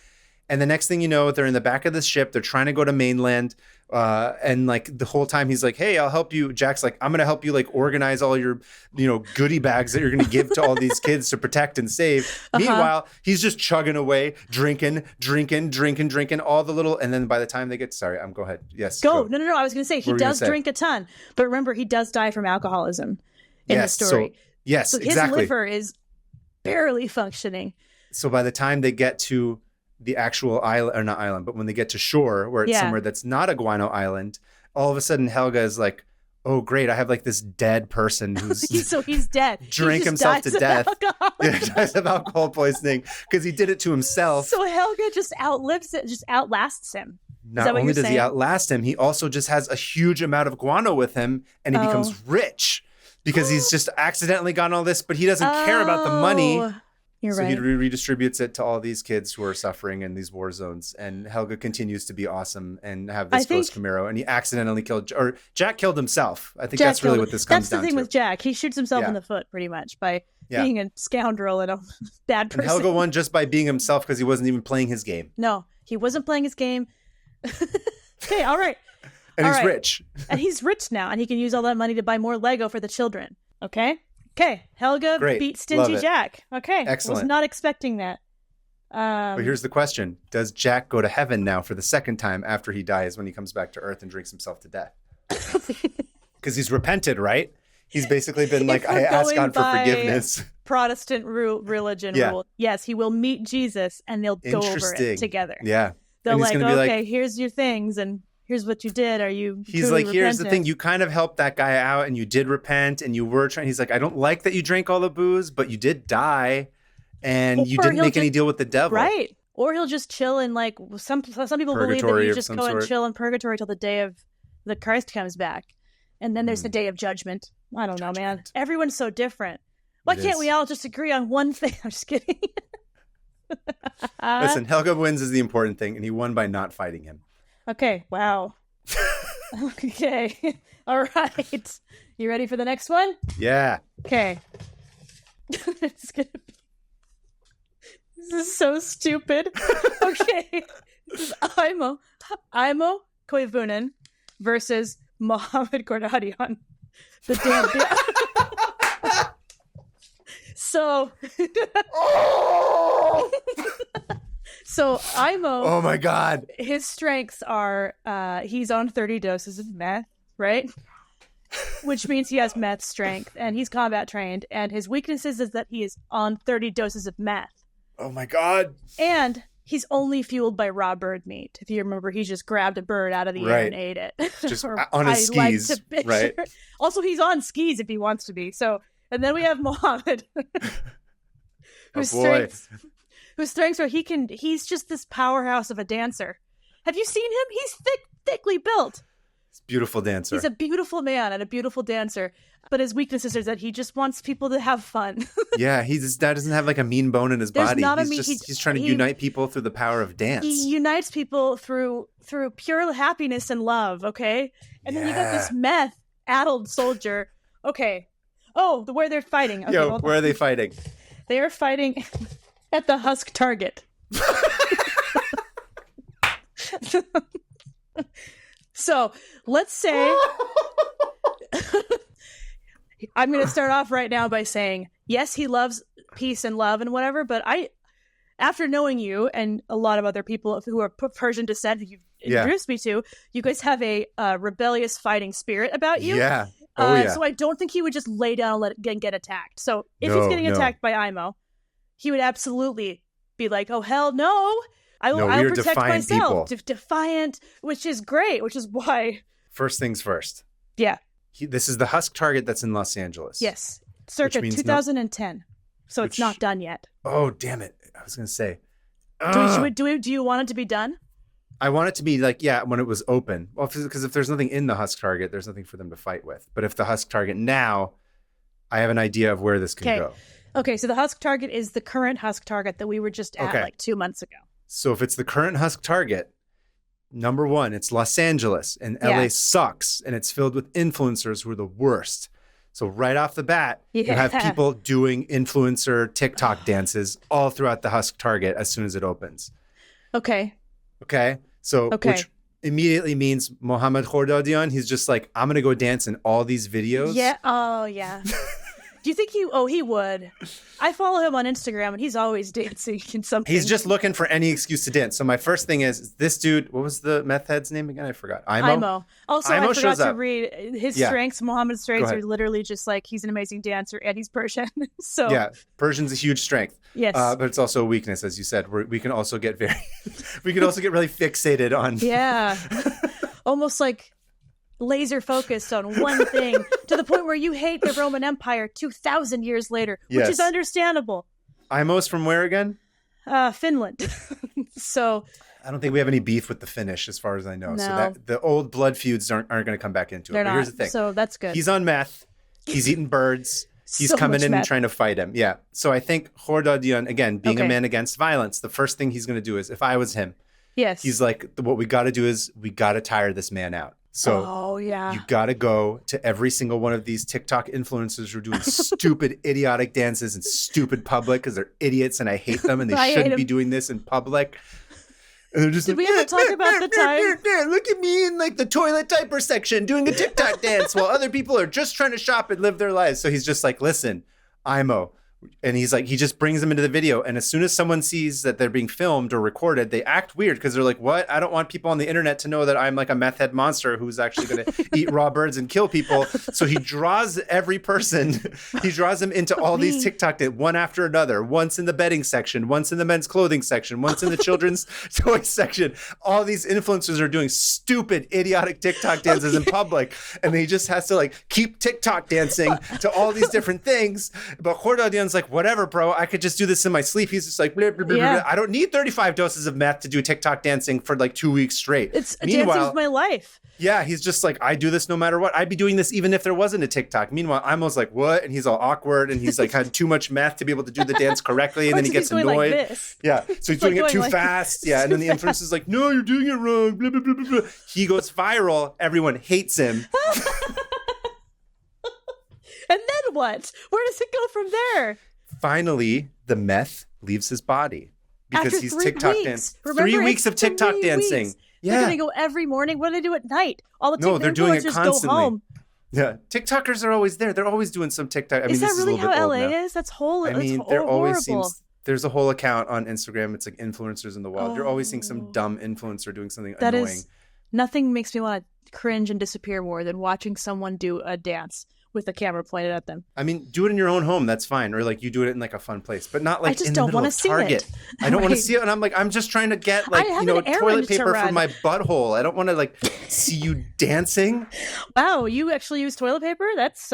And the next thing you know, they're in the back of the ship. They're trying to go to mainland. And like the whole time he's like, hey, I'll help you. Jack's like, I'm going to help you like organize all your, goodie bags that you're going to give to all these kids to protect and save. Meanwhile, he's just chugging away, drinking all the little. And then by the time they get, go ahead. Yes. Go. No. I was going to say he does drink a ton. But remember, he does die from alcoholism in the story. Yes, so his exactly. liver is barely functioning. So by the time they get to the actual island, or not island, but when they get to shore, where it's somewhere that's not a guano island, all of a sudden Helga is like, oh, great, I have like this dead person who's he's dead. Drank himself to death. Yeah, dies of alcohol poisoning because he did it to himself. So Helga just outlasts him. Not only does he outlast him, he also just has a huge amount of guano with him, and he becomes rich because he's just accidentally gotten all this, but he doesn't care about the money. You're so right. he redistributes it to all these kids who are suffering in these war zones. And Helga continues to be awesome and have this Ghost Camaro. And he accidentally killed, Jack killed himself. I think that's really what this comes down to. That's the thing with Jack. He shoots himself in the foot pretty much by being a scoundrel and a bad person. And Helga won just by being himself because he wasn't even playing his game. No, he wasn't playing his game. Okay, all right. And he's rich. And he's rich now, and he can use all that money to buy more Lego for the children. Okay, Helga beat Stingy Jack. Okay, excellent. Was not expecting that. But here's the question. Does Jack go to heaven now for the second time after he dies when he comes back to Earth and drinks himself to death? Because he's repented, right? He's basically been like, I ask God for forgiveness. Protestant religion rule. Yes, he will meet Jesus, and they'll go over it together. Yeah. They're like, okay, here's your things, and here's what you did. Are you He's like, here's the thing. You kind of helped that guy out, and you did repent, and you were trying. He's like, I don't like that you drank all the booze, but you did die, and you didn't make any deal with the devil. Right. Or he'll just chill in, like, some people believe that you just go and chill in purgatory till the day of the Christ comes back. And then there's the day of judgment. I don't know, man. Everyone's so different. Why can't we all just agree on one thing? I'm just kidding. Listen, Helga wins is the important thing, and he won by not fighting him. Okay, wow. Okay, all right. You ready for the next one? Yeah. Okay. This is so stupid. Okay. This is Aimo Koivunen versus Mohammed Gordadian. The damn So So Aimo, oh my God, his strengths are he's on 30 doses of meth, right? Which means he has meth strength, and he's combat trained, and his weaknesses is that he is on 30 doses of meth. Oh my God. And he's only fueled by raw bird meat. If you remember, he just grabbed a bird out of the air and ate it. Just on his skis, right? Also, he's on skis if he wants to be. So, and then we have Mohammed, whose strengths are he's just this powerhouse of a dancer. Have you seen him? He's thickly built. He's a beautiful dancer. He's a beautiful man and a beautiful dancer. But his weaknesses is that he just wants people to have fun. Yeah, that doesn't have like a mean bone in his body. He's trying to unite people through the power of dance. He unites people through pure happiness and love, okay? And then you got this meth-addled soldier. Okay. Oh, where they're fighting. Okay, where are they fighting? They are fighting at the Husk Target. So, let's say... I'm going to start off right now by saying, yes, he loves peace and love and whatever, but after knowing you and a lot of other people who are Persian descent who you've introduced me to, you guys have a rebellious fighting spirit about you. Yeah. So I don't think he would just lay down and get attacked. So if he's getting attacked by Aimo, he would absolutely be like, oh, hell no. I'll protect myself. Defiant, which is great, which is why. First things first. Yeah. This is the Husk Target that's in Los Angeles. Yes. Circa 2010. So it's not done yet. Oh, damn it. I was going to say. Do you want it to be done? I want it to be like, when it was open. Well, because if there's nothing in the Husk Target, there's nothing for them to fight with. But if the Husk Target now, I have an idea of where this can go. Okay, so the Husk Target is the current Husk Target that we were just at like 2 months ago. So if it's the current Husk Target, number one, it's Los Angeles, and LA sucks, and it's filled with influencers who are the worst. So right off the bat, you have people doing influencer TikTok dances all throughout the Husk Target as soon as it opens. Okay. So which immediately means Mohammed Khordadian, he's just like, I'm going to go dance in all these videos. Yeah. Oh, yeah. Do you think he would? I follow him on Instagram and he's always dancing in something. He's just looking for any excuse to dance. So my first thing is this dude, what was the meth head's name again? I forgot. Imo. Also, Imo I forgot to read his strengths. Muhammad's strengths are literally just like he's an amazing dancer and he's Persian. So yeah, Persian's a huge strength. Yes. But it's also a weakness, as you said. We can also get really fixated on. Yeah. Almost like laser focused on one thing to the point where you hate the Roman Empire 2,000 years later, which is understandable. Imo's from where again? Finland. So I don't think we have any beef with the Finnish as far as I know. No. So that the old blood feuds aren't going to come back into it. They're But not. here's the thing. So that's good. He's on meth. He's eating birds. He's So coming much in meth. and trying to fight him. Yeah. So I think Khordadian, again, being a man against violence, the first thing he's going to do is, if I was him, he's like, what we got to do is we got to tire this man out. So you got to go to every single one of these TikTok influencers who are doing stupid, idiotic dances in stupid public because they're idiots and I hate them and they shouldn't be doing this in public. And they're just Did we ever talk about the time? Look at me in like the toilet diaper section doing a TikTok dance while other people are just trying to shop and live their lives. So he's just like, listen, Imo. And he's like, he just brings them into the video. And as soon as someone sees that they're being filmed or recorded, they act weird because they're like, what? I don't want people on the internet to know that I'm like a meth head monster who's actually going to eat raw birds and kill people. So he draws every person. He draws them into all these TikTok one after another. Once in the bedding section, once in the men's clothing section, once in the children's toy section. All these influencers are doing stupid, idiotic TikTok dances in public. And he just has to like keep TikTok dancing to all these different things. But Khordadian's like, whatever, bro. I could just do this in my sleep. He's just like, blah, blah, blah, blah. I don't need 35 doses of meth to do TikTok dancing for like 2 weeks straight. It's dancing with my life. Yeah, he's just like, I do this no matter what. I'd be doing this even if there wasn't a TikTok. Meanwhile, I'm almost like, what? And he's all awkward and he's like had too much meth to be able to do the dance correctly. And then he gets annoyed. Like this. Yeah, so he's doing it too fast. Yeah, and then the influencer's like, no, you're doing it wrong. Blah, blah, blah, blah, blah. He goes viral. Everyone hates him. And then what? Where does it go from there? Finally, the meth leaves his body because After he's 3 TikTok weeks. dancing. Remember, 3 weeks of TikTok dancing. Weeks. Yeah. They're going to go every morning. What do they do at night? All the No, they're doing it influencers constantly. go home. Yeah, TikTokers are always there. They're always doing some TikTok. I mean, is that this really is a little how bit LA old now. is? That's whole. I mean, that's there always horrible. seems there's a whole account on Instagram. It's like influencers in the wild. You're always seeing some dumb influencer doing something annoying. Nothing makes me want to cringe and disappear more than watching someone do a dance with a camera pointed at them. I mean, do it in your own home. That's fine. Or like you do it in like a fun place, but not like in the middle of Target. I don't want to see it. And I'm like, I'm just trying to get like, toilet paper from my butthole. I don't want to like see you dancing. Wow. You actually use toilet paper? That's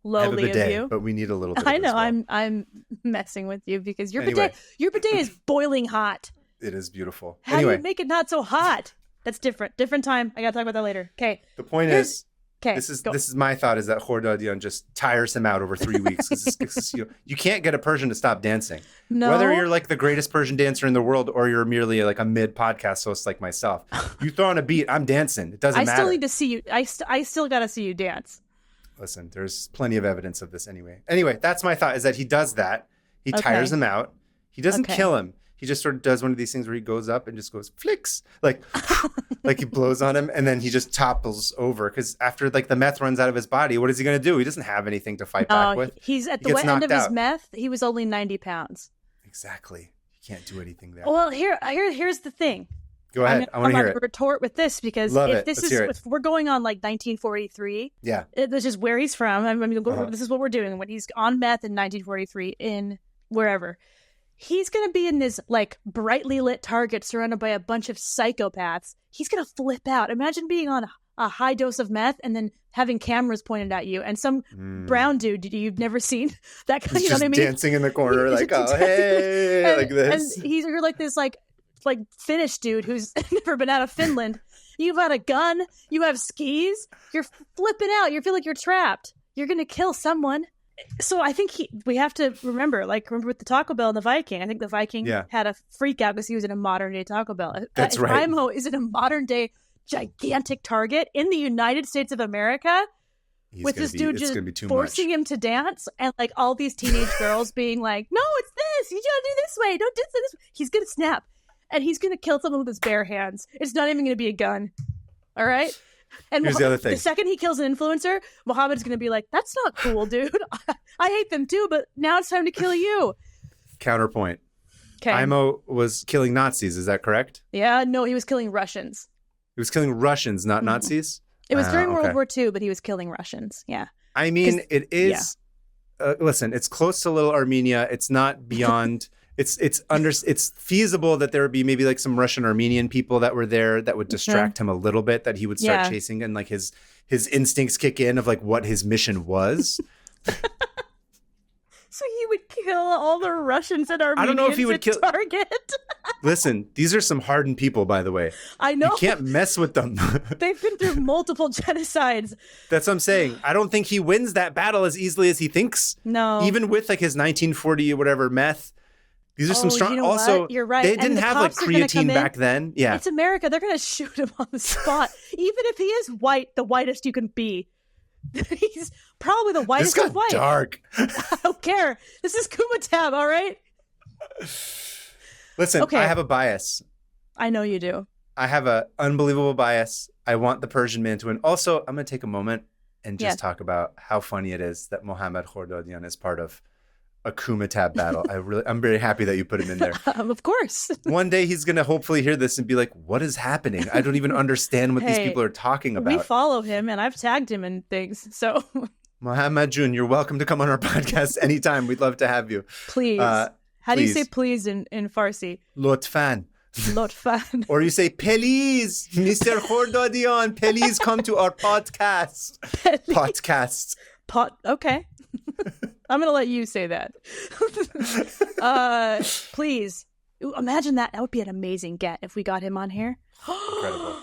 lowly bidet, of you. But we need a little bit I know. well. I'm messing with you because your bidet is boiling hot. It is beautiful. How do you make it not so hot? That's different. Different time. I got to talk about that later. Okay. The point is, this is my thought is that Khordadian just tires him out over 3 weeks. You can't get a Persian to stop dancing. No. Whether you're like the greatest Persian dancer in the world or you're merely like a mid podcast host like myself, you throw on a beat, I'm dancing. It doesn't matter. I still need to see you. I still got to see you dance. Listen, there's plenty of evidence of this anyway. Anyway, that's my thought is that he does that. He tires him out. He doesn't kill him. He just sort of does one of these things where he goes up and just goes flicks, like he blows on him, and then he just topples over because after like the meth runs out of his body, what is he going to do? He doesn't have anything to fight back with. He's at the end of his meth. He was only 90 pounds. Exactly. He can't do anything there. Well, here's the thing. Go ahead. I want to hear it. Retort with this because if we're going on like 1943, this is where he's from. I mean, this is what we're doing when he's on meth in 1943 in wherever. He's going to be in this like brightly lit Target surrounded by a bunch of psychopaths. He's going to flip out. Imagine being on a high dose of meth and then having cameras pointed at you and some brown dude you've never seen. That kind, you know what I mean? Dancing in the corner like, oh, hey, like this. And you're like this like Finnish dude who's never been out of Finland. You've got a gun. You have skis. You're flipping out. You feel like you're trapped. You're going to kill someone. So I think we have to remember with the Taco Bell and the Viking. I think the Viking had a freak out because he was in a modern day Taco Bell. That's right. Imo is in a modern day gigantic Target in the United States of America with this dude just forcing him to dance and like all these teenage girls being like, no, it's this. You gotta do this way. Don't do this. He's going to snap and he's going to kill someone with his bare hands. It's not even going to be a gun. All right. And here's the other thing. The second he kills an influencer, Mohammed's going to be like, that's not cool, dude. I hate them too, but now it's time to kill you. Counterpoint. Okay. Imo was killing Nazis. Is that correct? Yeah, no, he was killing Russians. He was killing Russians, not Nazis? It was during World War II, but he was killing Russians. Yeah. I mean, it is... Yeah. Listen, it's close to Little Armenia. It's not beyond... It's feasible that there would be maybe like some Russian Armenian people that were there that would distract him a little bit, that he would start chasing, and like his instincts kick in of like what his mission was. So he would kill all the Russians and Armenians. I don't know if he would kill Target. Listen, these are some hardened people, by the way. I know. You can't mess with them. They've been through multiple genocides. That's what I'm saying. I don't think he wins that battle as easily as he thinks. No. Even with like his 1940 or whatever meth. These are some strong. You know also, what? You're right. They didn't have like creatine back then. Yeah. It's America. They're going to shoot him on the spot. Even if he is white, the whitest you can be. He's probably the whitest of white. This got dark. I don't care. This is K2MITAB, all right? Listen, okay. I have a bias. I know you do. I have an unbelievable bias. I want the Persian man to win. Also, I'm going to take a moment and just talk about how funny it is that Mohammad Khordadyan is part of a K2MITAB battle. I'm very happy that you put him in there. Of course. One day he's going to hopefully hear this and be like, what is happening? I don't even understand what these people are talking about. We follow him and I've tagged him in things. So Mohammad Jun, you're welcome to come on our podcast anytime. We'd love to have you. Please. How do you say please in Farsi? Lotfan. Lotfan. Or you say, please, Mr. Khordadyan, please come to our podcast. Podcasts. Okay. I'm going to let you say that. Please. Ooh, imagine that. That would be an amazing get if we got him on here. Incredible.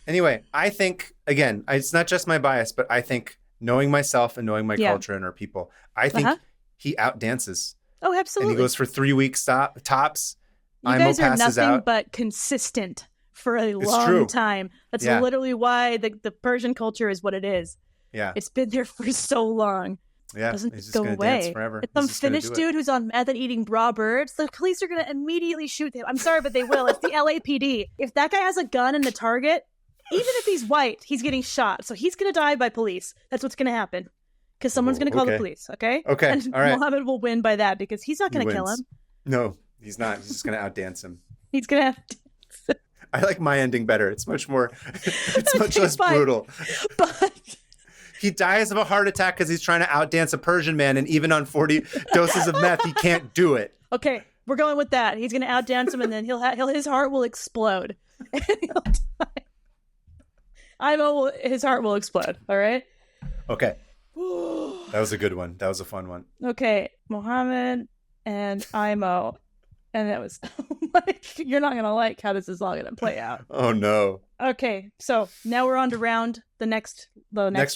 Anyway, I think, again, it's not just my bias, but I think knowing myself and knowing my culture and our people, I think he outdances. Oh, absolutely. And he goes for 3 weeks tops. You guys are nothing but consistent for a long time. That's literally why the Persian culture is what it is. Yeah. It's been there for so long. Yeah, it doesn't he's just go gonna away. Dance forever. It's some Finnish dude who's on meth and eating raw birds. The police are going to immediately shoot him. I'm sorry, but they will. It's the LAPD. If that guy has a gun and a target, even if he's white, he's getting shot. So he's going to die by police. That's what's going to happen. Because someone's going to call the police, okay? Okay, and all right. Mohammed will win by that because he's not going to kill him. No, he's not. He's just going to outdance him. He's going to have to. I like my ending better. It's much more, it's much less brutal. But... He dies of a heart attack because he's trying to outdance a Persian man, and even on 40 doses of meth, he can't do it. Okay, we're going with that. He's going to outdance him, and then his heart will explode, and he'll die. His heart will explode. All right. Okay. That was a good one. That was a fun one. Okay, Mohammed and Imo, and that was. You're not gonna like how this is all gonna play out. Oh no. Okay, so now we're on to the next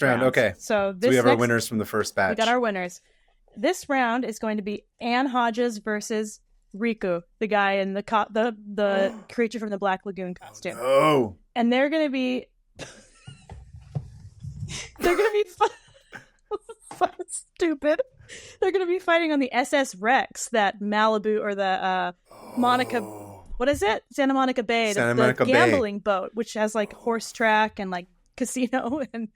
round. Okay. So we have our winners from the first batch. We got our winners. This round is going to be Anne Hodges versus Riku, the guy in the creature from the Black Lagoon costume. Oh. And they're gonna be stupid. They're gonna be fighting on the SS Rex, that Malibu or the Monica. What is it? Santa Monica Bay, the gambling boat, which has like horse track and like casino, and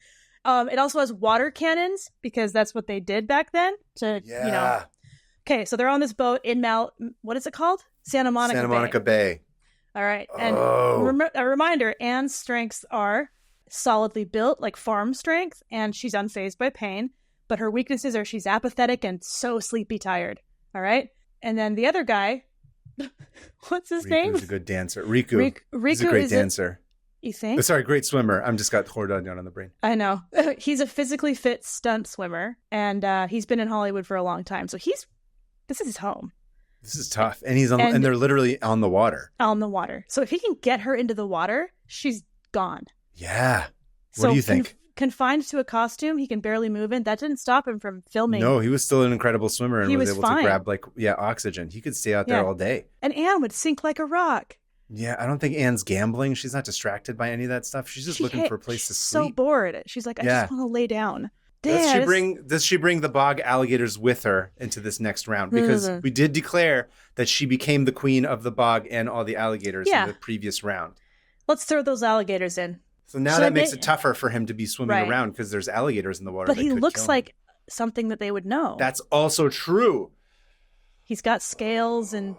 it also has water cannons because that's what they did back then. Okay, so they're on this boat in what is it called? Santa Monica Bay. All right, and a reminder: Anne's strengths are solidly built, like farm strength, and she's unfazed by pain. But her weaknesses are she's apathetic and so sleepy tired. All right, and then the other guy. What's his name? Riku's a good dancer. Riku is a great dancer. You think? Sorry, great swimmer. I'm just got Khordadyan on the brain. I know. He's a physically fit stunt swimmer, and he's been in Hollywood for a long time. So this is his home. This is tough, and and they're literally on the water. On the water. So if he can get her into the water, she's gone. Yeah. What do you think? Confined to a costume he can barely move in, that didn't stop him from filming. No, he was still an incredible swimmer and was able to grab oxygen. He could stay out there all day. And Anne would sink like a rock. Yeah, I don't think Anne's gambling. She's not distracted by any of that stuff. She's just looking for a place to sleep. So bored. She's like, I just want to lay down. Does she bring the bog alligators with her into this next round? Because we did declare that she became the queen of the bog and all the alligators in the previous round. Let's throw those alligators in. So now that makes it tougher for him to be swimming around because there's alligators in the water. But he looks like something that they would know. That's also true. He's got scales and...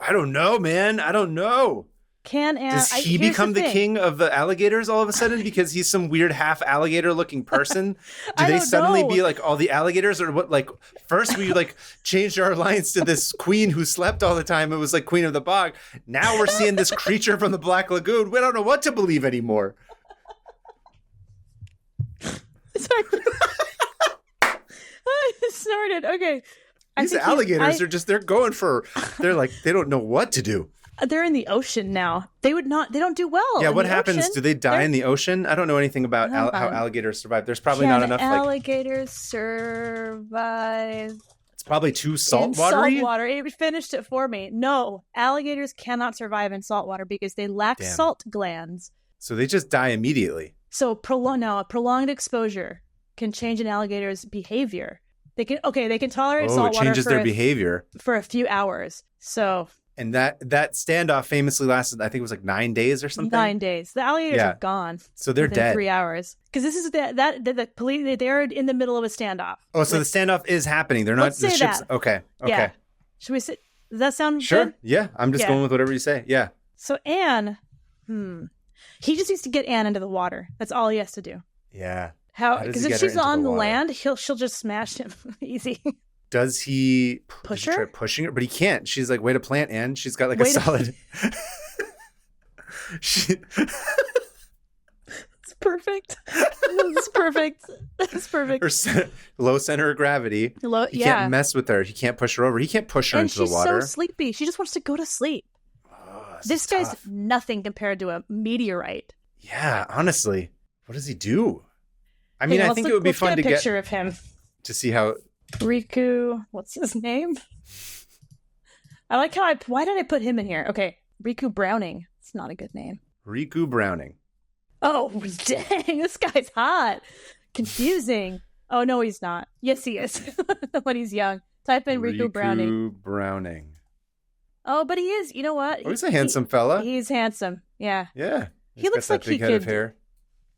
I don't know, man. I don't know. Does he become the king of the alligators all of a sudden because he's some weird half alligator looking person? Do they suddenly be like all the alligators, or what? Like first we like changed our alliance to this queen who slept all the time. It was like Queen of the Bog. Now we're seeing this creature from the Black Lagoon. We don't know what to believe anymore. Sorry. I snorted. Okay. These alligators are just, they're like, they don't know what to do. They're in the ocean now. They don't do well. Yeah, what happens? Ocean. Do they die in the ocean? I don't know anything about how alligators survive. There's probably not enough. Alligators survive. It's probably too saltwatery. Salt water. It finished it for me. No, alligators cannot survive in salt water because they lack salt glands. So they just die immediately. So prolonged exposure can change an alligator's behavior. They can tolerate salt water. It changes their behavior for a few hours. So. And that standoff famously lasted, I think it was like 9 days or something. 9 days. The alligators are gone. So they're dead. 3 hours. Because this is the police. They're in the middle of a standoff. Oh, so the standoff is happening. They're not. Let's say that. Okay. Yeah. Should we say? Does that sound sure? Good? Yeah. I'm just going with whatever you say. Yeah. So Anne, he just needs to get Anne into the water. That's all he has to do. Yeah. How? Because if she's on the land, she'll just smash him easy. Does he push her? Try pushing her, but he can't. She's like, way to plant, Anne. She's got like a solid. It's perfect. It's perfect. It's perfect. Her low center of gravity. He can't mess with her. He can't push her over. He can't push her into the water. She's so sleepy. She just wants to go to sleep. Oh, this guy's nothing compared to a meteorite. Yeah, honestly, what does he do? I mean, I think it would be fun to get a picture of him to see how. Riku, what's his name? I like how why did I put him in here? Okay, Riku Browning. It's not a good name. Riku Browning. Oh, dang, this guy's hot. Confusing. Oh, no, he's not. Yes, he is. When he's young. Type in Riku Browning. Riku Browning. Oh, but he is. You know what? Oh, he's a handsome fella. He's handsome. Yeah. Yeah. He looks like he could. Head of hair.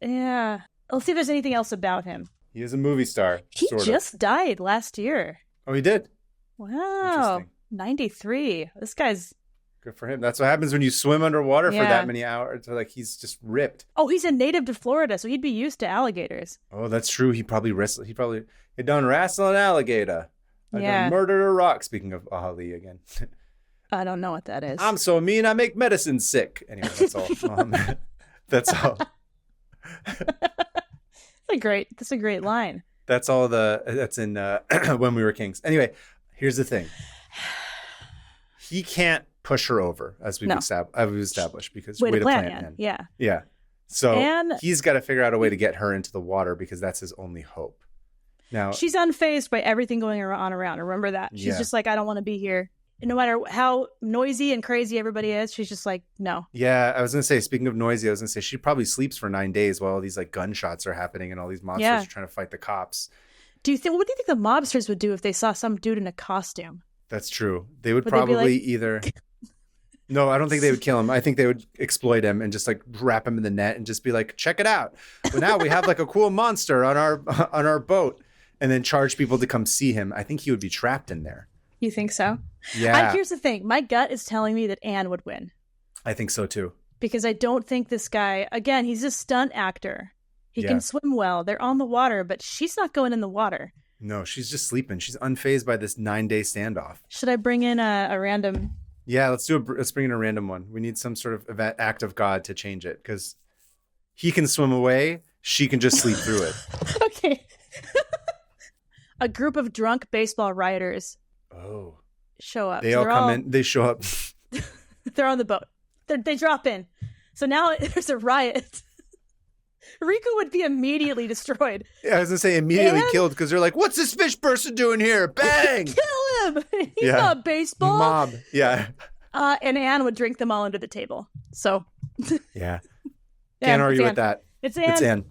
Yeah. Let's see if there's anything else about him. He is a movie star. He just died last year. Oh, he did? Wow. 93. This guy's... Good for him. That's what happens when you swim underwater for that many hours. Like, he's just ripped. Oh, he's a native to Florida, so he'd be used to alligators. Oh, that's true. He done wrestle an alligator. I done murdered a rock. Speaking of Ali again. I don't know what that is. I'm so mean, I make medicine sick. Anyway, that's all. That's all. That's a great line. That's all that's in When We Were Kings. Anyway, here's the thing. He can't push her over, as we've established, because way to plant Anne. Yeah. Yeah. So he's got to figure out a way to get her into the water because that's his only hope. Now she's unfazed by everything going on around. Remember that. She's just like, I don't want to be here. And no matter how noisy and crazy everybody is, she's just like, no. Yeah, I was going to say, speaking of noisy, she probably sleeps for 9 days while all these like gunshots are happening and all these mobsters are trying to fight the cops. What do you think the mobsters would do if they saw some dude in a costume? That's true. They would probably either... No, I don't think they would kill him. I think they would exploit him and just like wrap him in the net and just be like, check it out. Well, now we have like a cool monster on our boat, and then charge people to come see him. I think he would be trapped in there. You think so? Yeah. Here's the thing. My gut is telling me that Anne would win. I think so too. Because I don't think this guy, again, he's a stunt actor. He can swim well. They're on the water, but she's not going in the water. No, she's just sleeping. She's unfazed by this 9-day standoff. Should I bring in a random... Yeah, let's bring in a random one. We need some sort of act of God to change it because he can swim away. She can just sleep through it. Okay. A group of drunk baseball rioters. Oh. Show up. They all come in. They show up. They're on the boat. They drop in. So now there's a riot. Riku would be immediately destroyed. Yeah, I was going to say immediately killed because they're like, what's this fish person doing here? Bang! Kill him! He's not baseball. Mob. Yeah. And Anne would drink them all under the table. So. Yeah. Can't argue with that. It's Anne. It's Anne.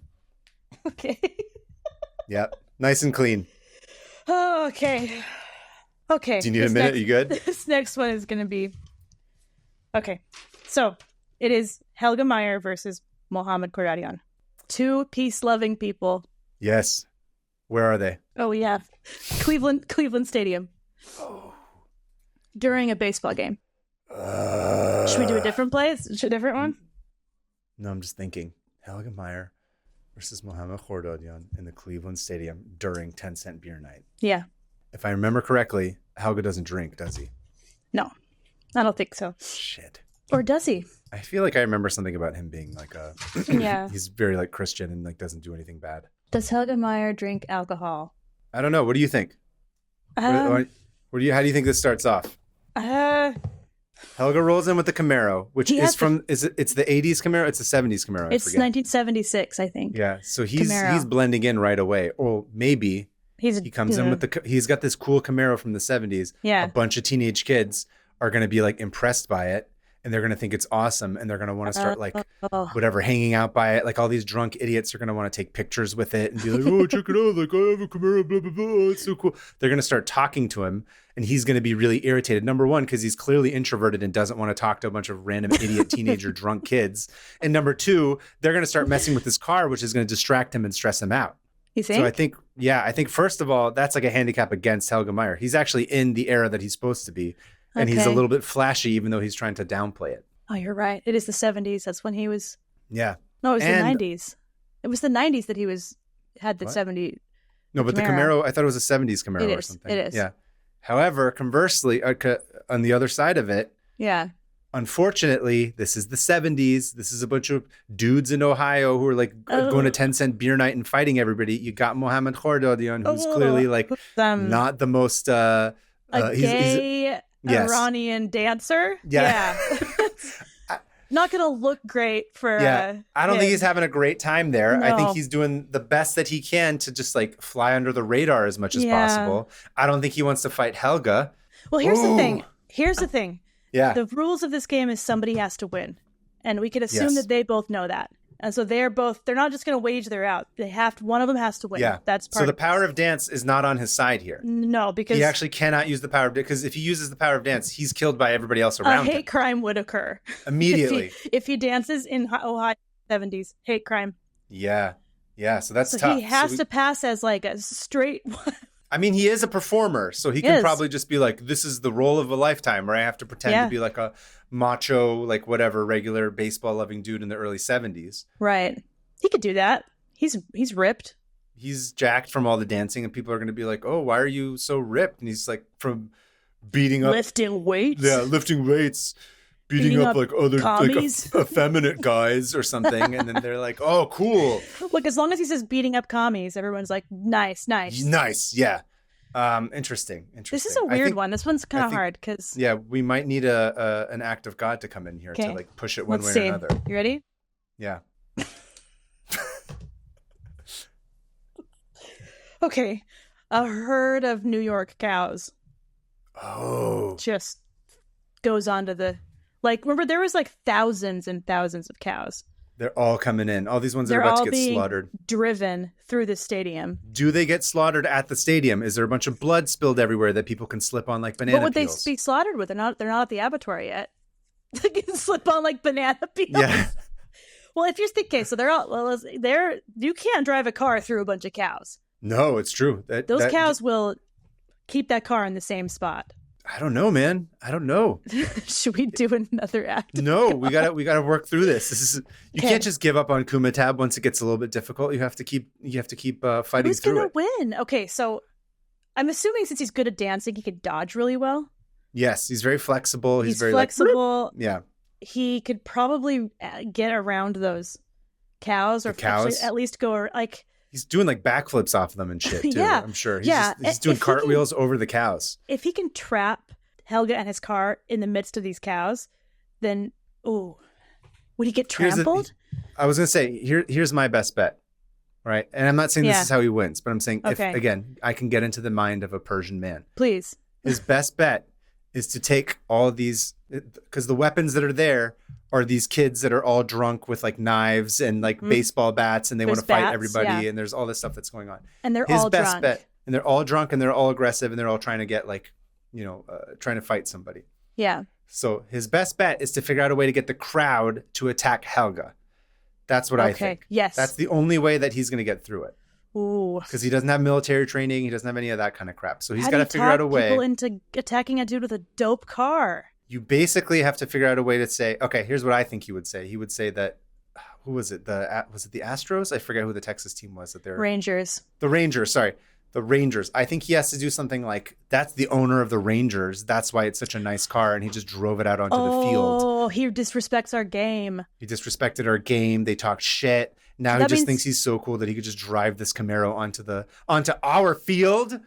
Okay. Yep. Nice and clean. Oh, okay. Okay. Do you need a minute? You good? This next one is going to be... Okay. So, it is Helga Meyer versus Mohammad Kordadian. Two peace-loving people. Yes. Where are they? Oh, yeah. Cleveland Stadium. Oh. During a baseball game. Should we do a different place? A different one? No, I'm just thinking. Helga Meyer versus Mohammad Kordadian in the Cleveland Stadium during 10-cent beer night. Yeah. If I remember correctly, Helga doesn't drink, does he? No, I don't think so. Shit. Or does he? I feel like I remember something about him being like a... Yeah. He's very like Christian and like doesn't do anything bad. Does Helga Meyer drink alcohol? I don't know. What do you think? How do you think this starts off? Helga rolls in with the Camaro, which is it's the 80s Camaro? It's the 70s Camaro, It's 1976, I think. Yeah, so he's blending in right away. Or maybe he comes in with he's got this cool Camaro from the 70s. Yeah. A bunch of teenage kids are going to be like impressed by it. And they're going to think it's awesome. And they're going to want to start like whatever, hanging out by it. Like all these drunk idiots are going to want to take pictures with it and be like, oh, check it out. Like I have a Camaro, blah, blah, blah. It's so cool. They're going to start talking to him. And he's going to be really irritated. Number one, because he's clearly introverted and doesn't want to talk to a bunch of random idiot teenager drunk kids. And number two, they're going to start messing with his car, which is going to distract him and stress him out. You think? So I think first of all, that's like a handicap against Helga Meyer. He's actually in the era that he's supposed to be. And he's a little bit flashy, even though he's trying to downplay it. Oh, you're right. It is the 70s. That's when he was. Yeah. No, it was the 90s. It was the 90s that he had the 70. No, but the Camaro, I thought it was a 70s Camaro or something. It is. Yeah. However, conversely, on the other side of it, yeah. Unfortunately, this is the 70s. This is a bunch of dudes in Ohio who are like going to 10-cent beer night and fighting everybody. You got Mohammad Kordadian, who's clearly like not the most gay Iranian dancer. Yeah. Not gonna look great for I don't think he's having a great time there. No. I think he's doing the best that he can to just like fly under the radar as much as possible. I don't think he wants to fight Helga. Well, here's the thing. Yeah. The rules of this game is somebody has to win. And we can assume that they both know that. And so they're not just going to wage their out. One of them has to win. Yeah. That's part so the power of dance is not on his side here. No, because he actually cannot use the power of dance, because if he uses the power of dance, he's killed by everybody else around him. Hate crime would occur. Immediately. if he dances in Ohio 70s, hate crime. Yeah. Yeah. So that's tough. He has to pass as like a straight I mean, he is a performer, so he can probably just be like, this is the role of a lifetime, where I have to pretend to be like a macho, like whatever, regular baseball-loving dude in the early 70s. Right. He could do that. He's ripped. He's jacked from all the dancing, and people are going to be like, oh, why are you so ripped? And he's like, from beating up. Lifting weights? Yeah, lifting weights. Beating up like other like effeminate guys or something. And then they're like, oh, cool. Look, as long as he says beating up commies, everyone's like, nice. Nice, yeah. Interesting. This is a weird one. This one's kind of hard because... Yeah, we might need an act of God to come in here to like push it one way or another. You ready? Yeah. Okay. A herd of New York cows. Oh. Just goes onto the... Like, remember, there was like thousands and thousands of cows. They're all coming in. All these ones that are about to get slaughtered. Driven through the stadium. Do they get slaughtered at the stadium? Is there a bunch of blood spilled everywhere that people can slip on like banana peels? What would they be slaughtered with? They're not at the abattoir yet. They can slip on like banana peels. Yeah. Well, if you're thinking, so you can't drive a car through a bunch of cows. No, it's true. Those cows will keep that car in the same spot. I don't know, man. I don't know. Should we do another act? No, we gotta work through this. You can't just give up on K2MITAB once it gets a little bit difficult. You have to keep fighting Who's through gonna it. win? Okay, so I'm assuming since he's good at dancing, he could dodge really well. Yes, he's very flexible. He's very flexible. Like, yeah. He could probably get around those cows, or cows? At least go like. He's doing like backflips off of them and shit too. I'm sure. He's doing cartwheels over the cows. If he can trap Helga and his car in the midst of these cows, then would he get trampled? I was gonna say here's my best bet, right? And I'm not saying this is how he wins, but I'm saying if again I can get into the mind of a Persian man. Please. His best bet is to take all of these, because the weapons that are there are these kids that are all drunk with like knives and like baseball bats, and they want to fight everybody, and there's all this stuff that's going on. And they're all drunk. And they're all drunk, and they're all aggressive, and they're all trying to get like, trying to fight somebody. Yeah. So his best bet is to figure out a way to get the crowd to attack Helga. That's what I think. Yes. That's the only way that he's going to get through it. Ooh. Because he doesn't have military training. He doesn't have any of that kind of crap. So he's got to figure out a way. People into attacking a dude with a dope car. You basically have to figure out a way to say, okay, here's what I think he would say. He would say that, who was it? Was it the Astros? I forget who the Texas team was. Rangers. The Rangers, sorry. The Rangers. I think he has to do something like, that's the owner of the Rangers. That's why it's such a nice car. And he just drove it out onto the field. Oh, he disrespects our game. He disrespected our game. They talked shit. Now he just thinks he's so cool that he could just drive this Camaro onto our field.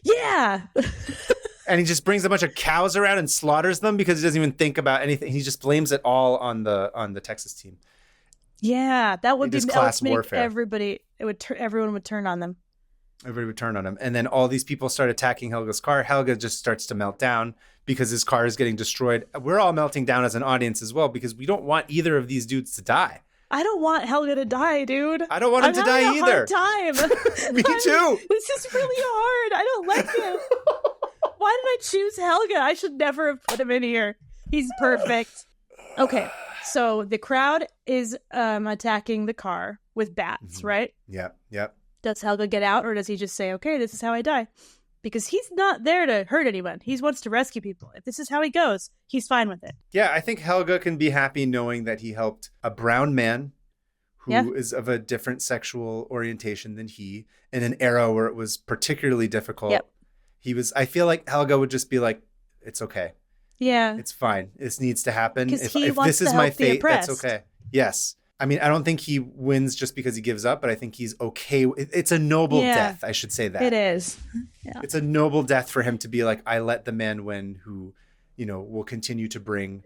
Yeah. And he just brings a bunch of cows around and slaughters them because he doesn't even think about anything. He just blames it all on the Texas team. Yeah, that would be class warfare. Everyone would turn on them. Everybody would turn on him. And then all these people start attacking Helga's car. Helga just starts to melt down because his car is getting destroyed. We're all melting down as an audience as well because we don't want either of these dudes to die. I don't want Helga to die, dude. I don't want him to die either. I'm having a hard time. Me too. This is really hard. I don't like him. Why did I choose Helga? I should never have put him in here. He's perfect. Okay, so the crowd is attacking the car with bats, right? Yep. Does Helga get out, or does he just say, okay, this is how I die? Because he's not there to hurt anyone. He wants to rescue people. If this is how he goes, he's fine with it. Yeah, I think Helga can be happy knowing that he helped a brown man who is of a different sexual orientation than he in an era where it was particularly difficult. Yep. I feel like Helga would just be like, it's okay. Yeah. It's fine. This needs to happen. If this is my fate, that's okay. Yes. I mean, I don't think he wins just because he gives up, but I think he's okay. It's a noble death. I should say that. It is. Yeah. It's a noble death for him to be like, I let the man win who, will continue to bring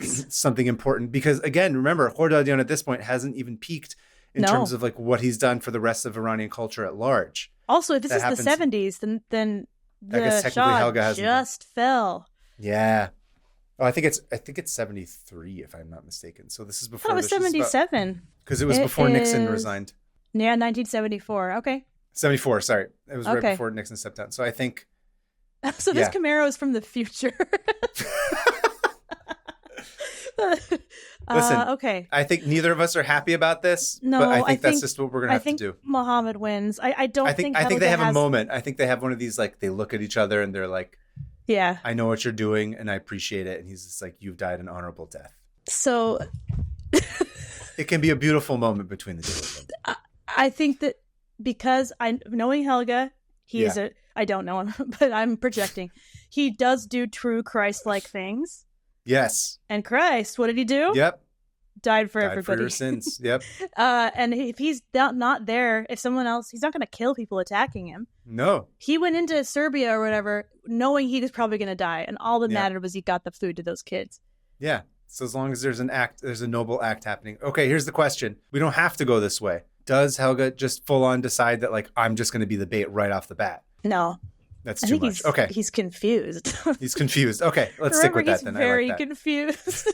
something important. Because again, remember, Khordadyan at this point hasn't even peaked in terms of like what he's done for the rest of Iranian culture at large. Also, if this is the 70s, then the Shah just fell. Yeah. Oh, I think it's 73 if I'm not mistaken. So this is before. It was 77 because it was before Nixon resigned. Yeah, 1974. Okay. 74. Sorry, it was right before Nixon stepped down. So I think. So this Camaro is from the future. Listen. Okay. I think neither of us are happy about this. No, but I think that's just what we're gonna have to do. Mohammed wins. I think they have a moment. I think they have one of these like they look at each other and they're like. Yeah. I know what you're doing and I appreciate it. And he's just like, you've died an honorable death. So it can be a beautiful moment between the two of them. I think that because knowing Helga, I don't know him, but I'm projecting. He does do true Christ-like things. Yes. And Christ, what did he do? Yep. Died for everybody. For your sins. Yep. And if he's not there, if someone else, he's not going to kill people attacking him. No. He went into Serbia or whatever, knowing he was probably going to die, and all that mattered was he got the food to those kids. Yeah. So as long as there's a noble act happening. Okay, here's the question. We don't have to go this way. Does Helga just full on decide that like I'm just going to be the bait right off the bat? No. That's too much. Okay. He's confused. He's confused. Okay, let's stick with that then. He's very confused.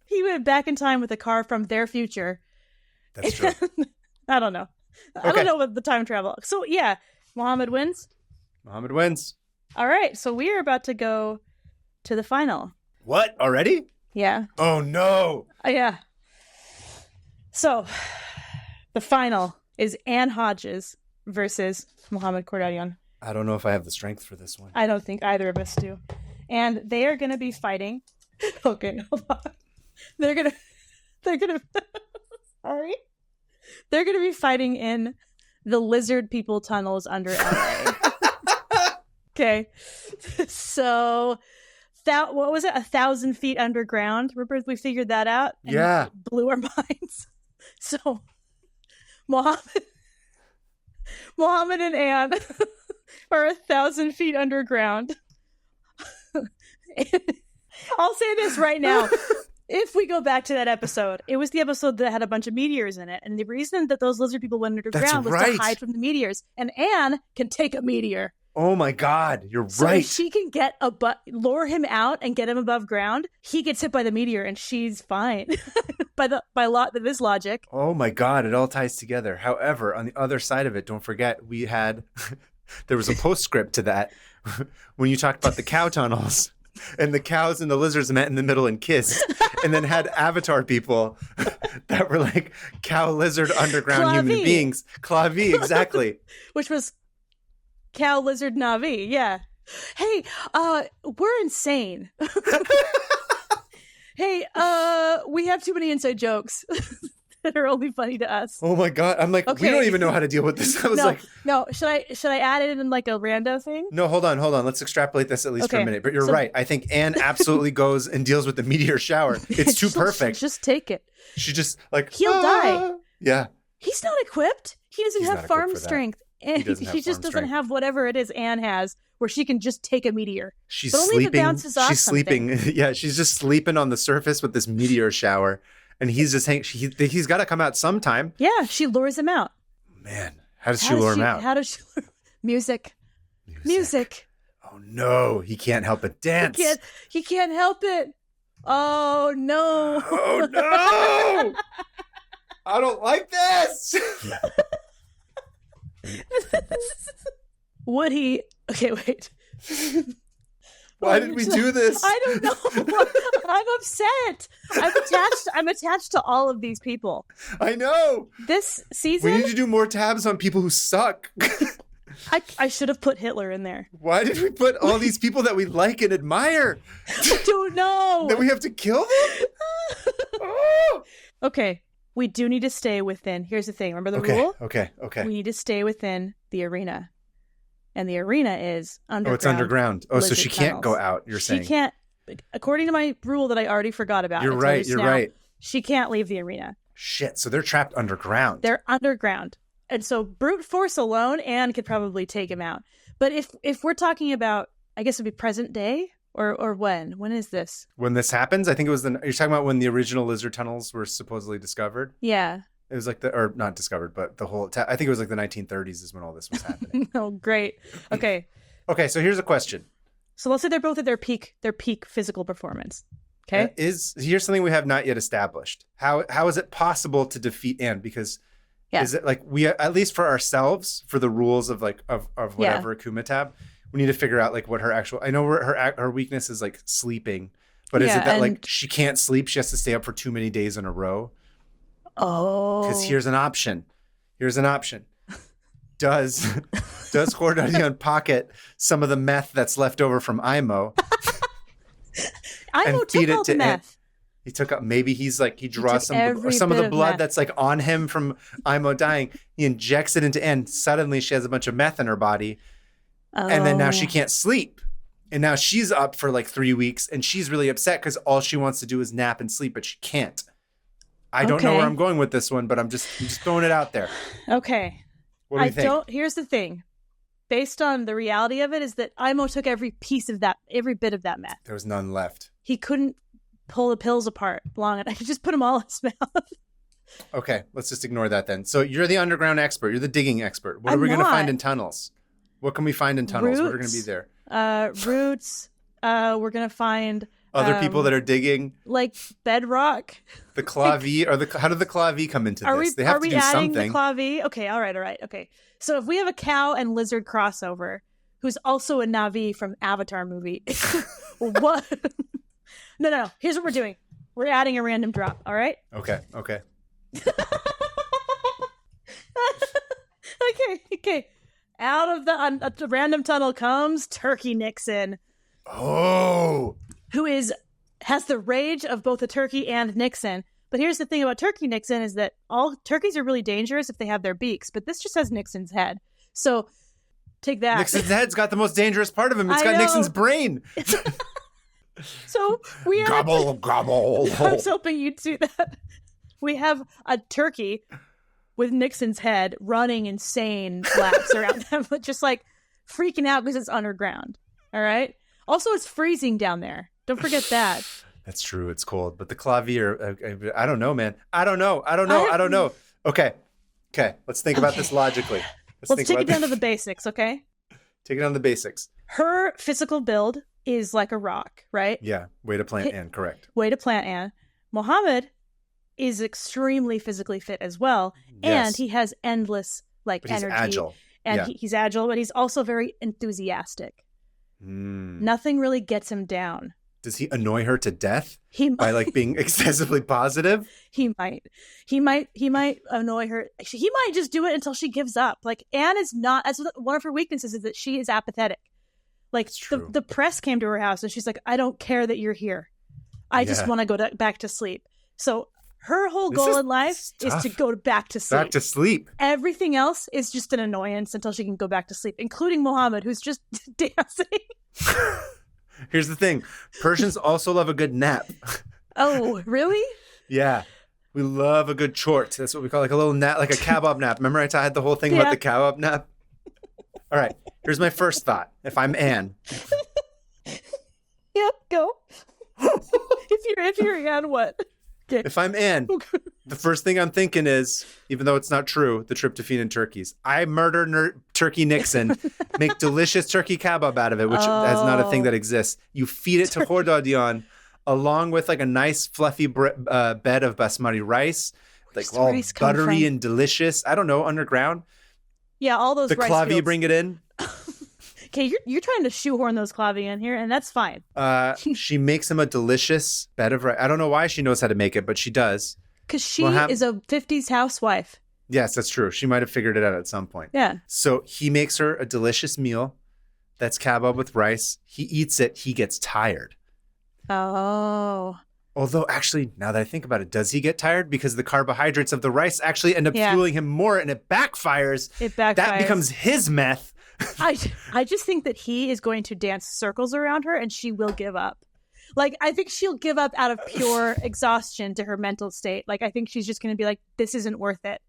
He went back in time with a car from their future. That's true. I don't know. Okay. I don't know what the time travel. So yeah, Mohammed wins. Mohammed wins. All right, so we are about to go to the final. What? Already? Yeah. Oh no. Yeah. So the final is Ann Hodges versus Mohammed Khordadyan. I don't know if I have the strength for this one. I don't think either of us do. And they are going to be fighting. Okay, hold on. They're gonna sorry. They're gonna be fighting in the lizard people tunnels under LA. Okay. So what was it? 1,000 feet underground. Remember we figured that out? And it blew our minds. So Mohammed and Anne are 1,000 feet underground. I'll say this right now. If we go back to that episode, it was the episode that had a bunch of meteors in it. And the reason that those lizard people went underground was to hide from the meteors. And Anne can take a meteor. Oh my God, you're so right. If she can get lure him out and get him above ground, he gets hit by the meteor and she's fine. by this logic. Oh my God, it all ties together. However, on the other side of it, don't forget, we had there was a postscript to that when you talked about the cow tunnels. And the cows and the lizards met in the middle and kissed, and then had avatar people that were like cow, lizard, underground human beings. Clavi, exactly. Which was cow, lizard, Navi. Yeah. Hey, we're insane. Hey, we have too many inside jokes that are only funny to us. Oh my God. I'm like, we don't even know how to deal with this. I was no. Should I add it in like a rando thing? No, hold on. Let's extrapolate this at least for a minute. But you're right. I think Anne absolutely goes and deals with the meteor shower. It's too perfect. Just take it. She just like, he'll die. Yeah. He's not equipped. He doesn't have farm strength. And he just doesn't have whatever it is Anne has, where she can just take a meteor. She's but only sleeping. If it bounces off she's something. Sleeping. Yeah, she's just sleeping on the surface with this meteor shower. And he's just he's got to come out sometime. Yeah, she lures him out. Man, how does she lure him out? How does she lure Music. Oh, no. He can't help but dance. He can't help it. Oh, no. Oh, no. I don't like this. Would he? Okay, wait. Why did we do this? I don't know. I'm upset. I'm attached to all of these people. I know. This season, we need to do more tabs on people who suck. I should have put Hitler in there. Why did we put all these people that we like and admire? I don't know. That we have to kill them? Oh. Okay. We do need to stay within. Here's the thing. Remember the rule? Okay. We need to stay within the arena. And the arena is underground. Oh, it's underground. Oh, so she can't go out, you're saying. She can't. According to my rule that I already forgot about. You're right. She can't leave the arena. Shit. So they're trapped underground. They're underground. And so brute force alone, Anne could probably take him out. But if we're talking about, I guess it'd be present day or when? When is this? When this happens? I think it was you're talking about when the original lizard tunnels were supposedly discovered? Yeah. It was like or not discovered, but the whole, I think it was like the 1930s is when all this was happening. Oh, great. Okay. Okay. So here's a question. So let's say they're both at their peak physical performance. Okay. Here's something we have not yet established. How is it possible to defeat Anne? Because is it like we, at least for ourselves, for the rules of like, of whatever K2MITAB, we need to figure out like what her actual, I know her weakness is like sleeping, but is it that like she can't sleep? She has to stay up for too many days in a row. Oh. Because here's an option. Does Hordion pocket some of the meth that's left over from Imo? Imo took all the meth. He took up. Maybe he's like he draws some of the blood that's like on him from Imo dying. He injects it into Anne. Suddenly she has a bunch of meth in her body, and then now she can't sleep. And now she's up for like 3 weeks, and she's really upset because all she wants to do is nap and sleep, but she can't. I don't know where I'm going with this one, but I'm just throwing it out there. Okay. What do you think? Here's the thing. Based on the reality of it is that Imo took every bit of that meth. There was none left. He couldn't pull the pills apart long enough. I could just put them all in his mouth. Okay, let's just ignore that then. So you're the underground expert. You're the digging expert. What are we going to find in tunnels? What can we find in tunnels? What are going to be there? Roots. We're going to find... Other people that are digging, like bedrock. The clavi, how did the clavi come into this? They have to do something. Are we adding the clavi? Okay, all right. Okay. So if we have a cow and lizard crossover, who's also a Navi from Avatar movie, what? No. Here's what we're doing. We're adding a random drop. All right. Okay. Okay. Out of the random tunnel comes Turkey Nixon. Oh. Who has the rage of both a turkey and Nixon. But here's the thing about Turkey Nixon is that all turkeys are really dangerous if they have their beaks, but this just has Nixon's head. So take that. Nixon's head's got the most dangerous part of him. It's got Nixon's brain. So we have... Gobble. I was hoping you'd do that. We have a turkey with Nixon's head running insane laps around them, but just like freaking out because it's underground. All right? Also, it's freezing down there. Don't forget that. That's true. It's cold. But the clavier, I don't know, man. I don't know. Okay. Let's think about this logically. Let's take it down to the basics, okay? Take it down to the basics. Her physical build is like a rock, right? Yeah. Way to plant Anne, correct. Way to plant Anne. Mohammed is extremely physically fit as well. Yes. And he has endless but energy. He's agile. And he's agile, but he's also very enthusiastic. Nothing really gets him down. Does he annoy her to death by like being excessively positive? He might annoy her. He might just do it until she gives up. Like Anne is not, as one of her weaknesses is that she is apathetic. Like the press came to her house and she's like, I don't care that you're here. I just want to go back to sleep. So her whole goal in life is to go back to sleep. Back to sleep. Everything else is just an annoyance until she can go back to sleep, including Muhammad, who's just dancing. Here's the thing. Persians also love a good nap. Oh, really? Yeah. We love a good chort. That's what we call like a little nap, like a kebab nap. Remember I had the whole thing about the kebab nap? All right. Here's my first thought. If I'm Anne. Yep, go. If you're Anne, what? Okay. If I'm Anne, the first thing I'm thinking is, even though it's not true, the tryptophan in turkeys. I murder Turkey Nixon, make delicious turkey kebab out of it, which is not a thing that exists. You feed it to Hordadion along with like a nice fluffy bed of basmati rice, like all buttery and delicious. I don't know, underground. Yeah, all those the rice clavi fields. Bring it in. Okay, you're trying to shoehorn those clavi in here, and that's fine. She makes him a delicious bed of rice. I don't know why she knows how to make it, but she does. Because she is a 50s housewife. Yes, that's true. She might have figured it out at some point. Yeah. So he makes her a delicious meal that's kebab with rice. He eats it. He gets tired. Oh. Although, actually, now that I think about it, does he get tired? Because the carbohydrates of the rice actually end up fueling him more, and it backfires. That becomes his meth. I just think that he is going to dance circles around her and she will give up. Like, I think she'll give up out of pure exhaustion to her mental state. Like, I think she's just going to be like, this isn't worth it.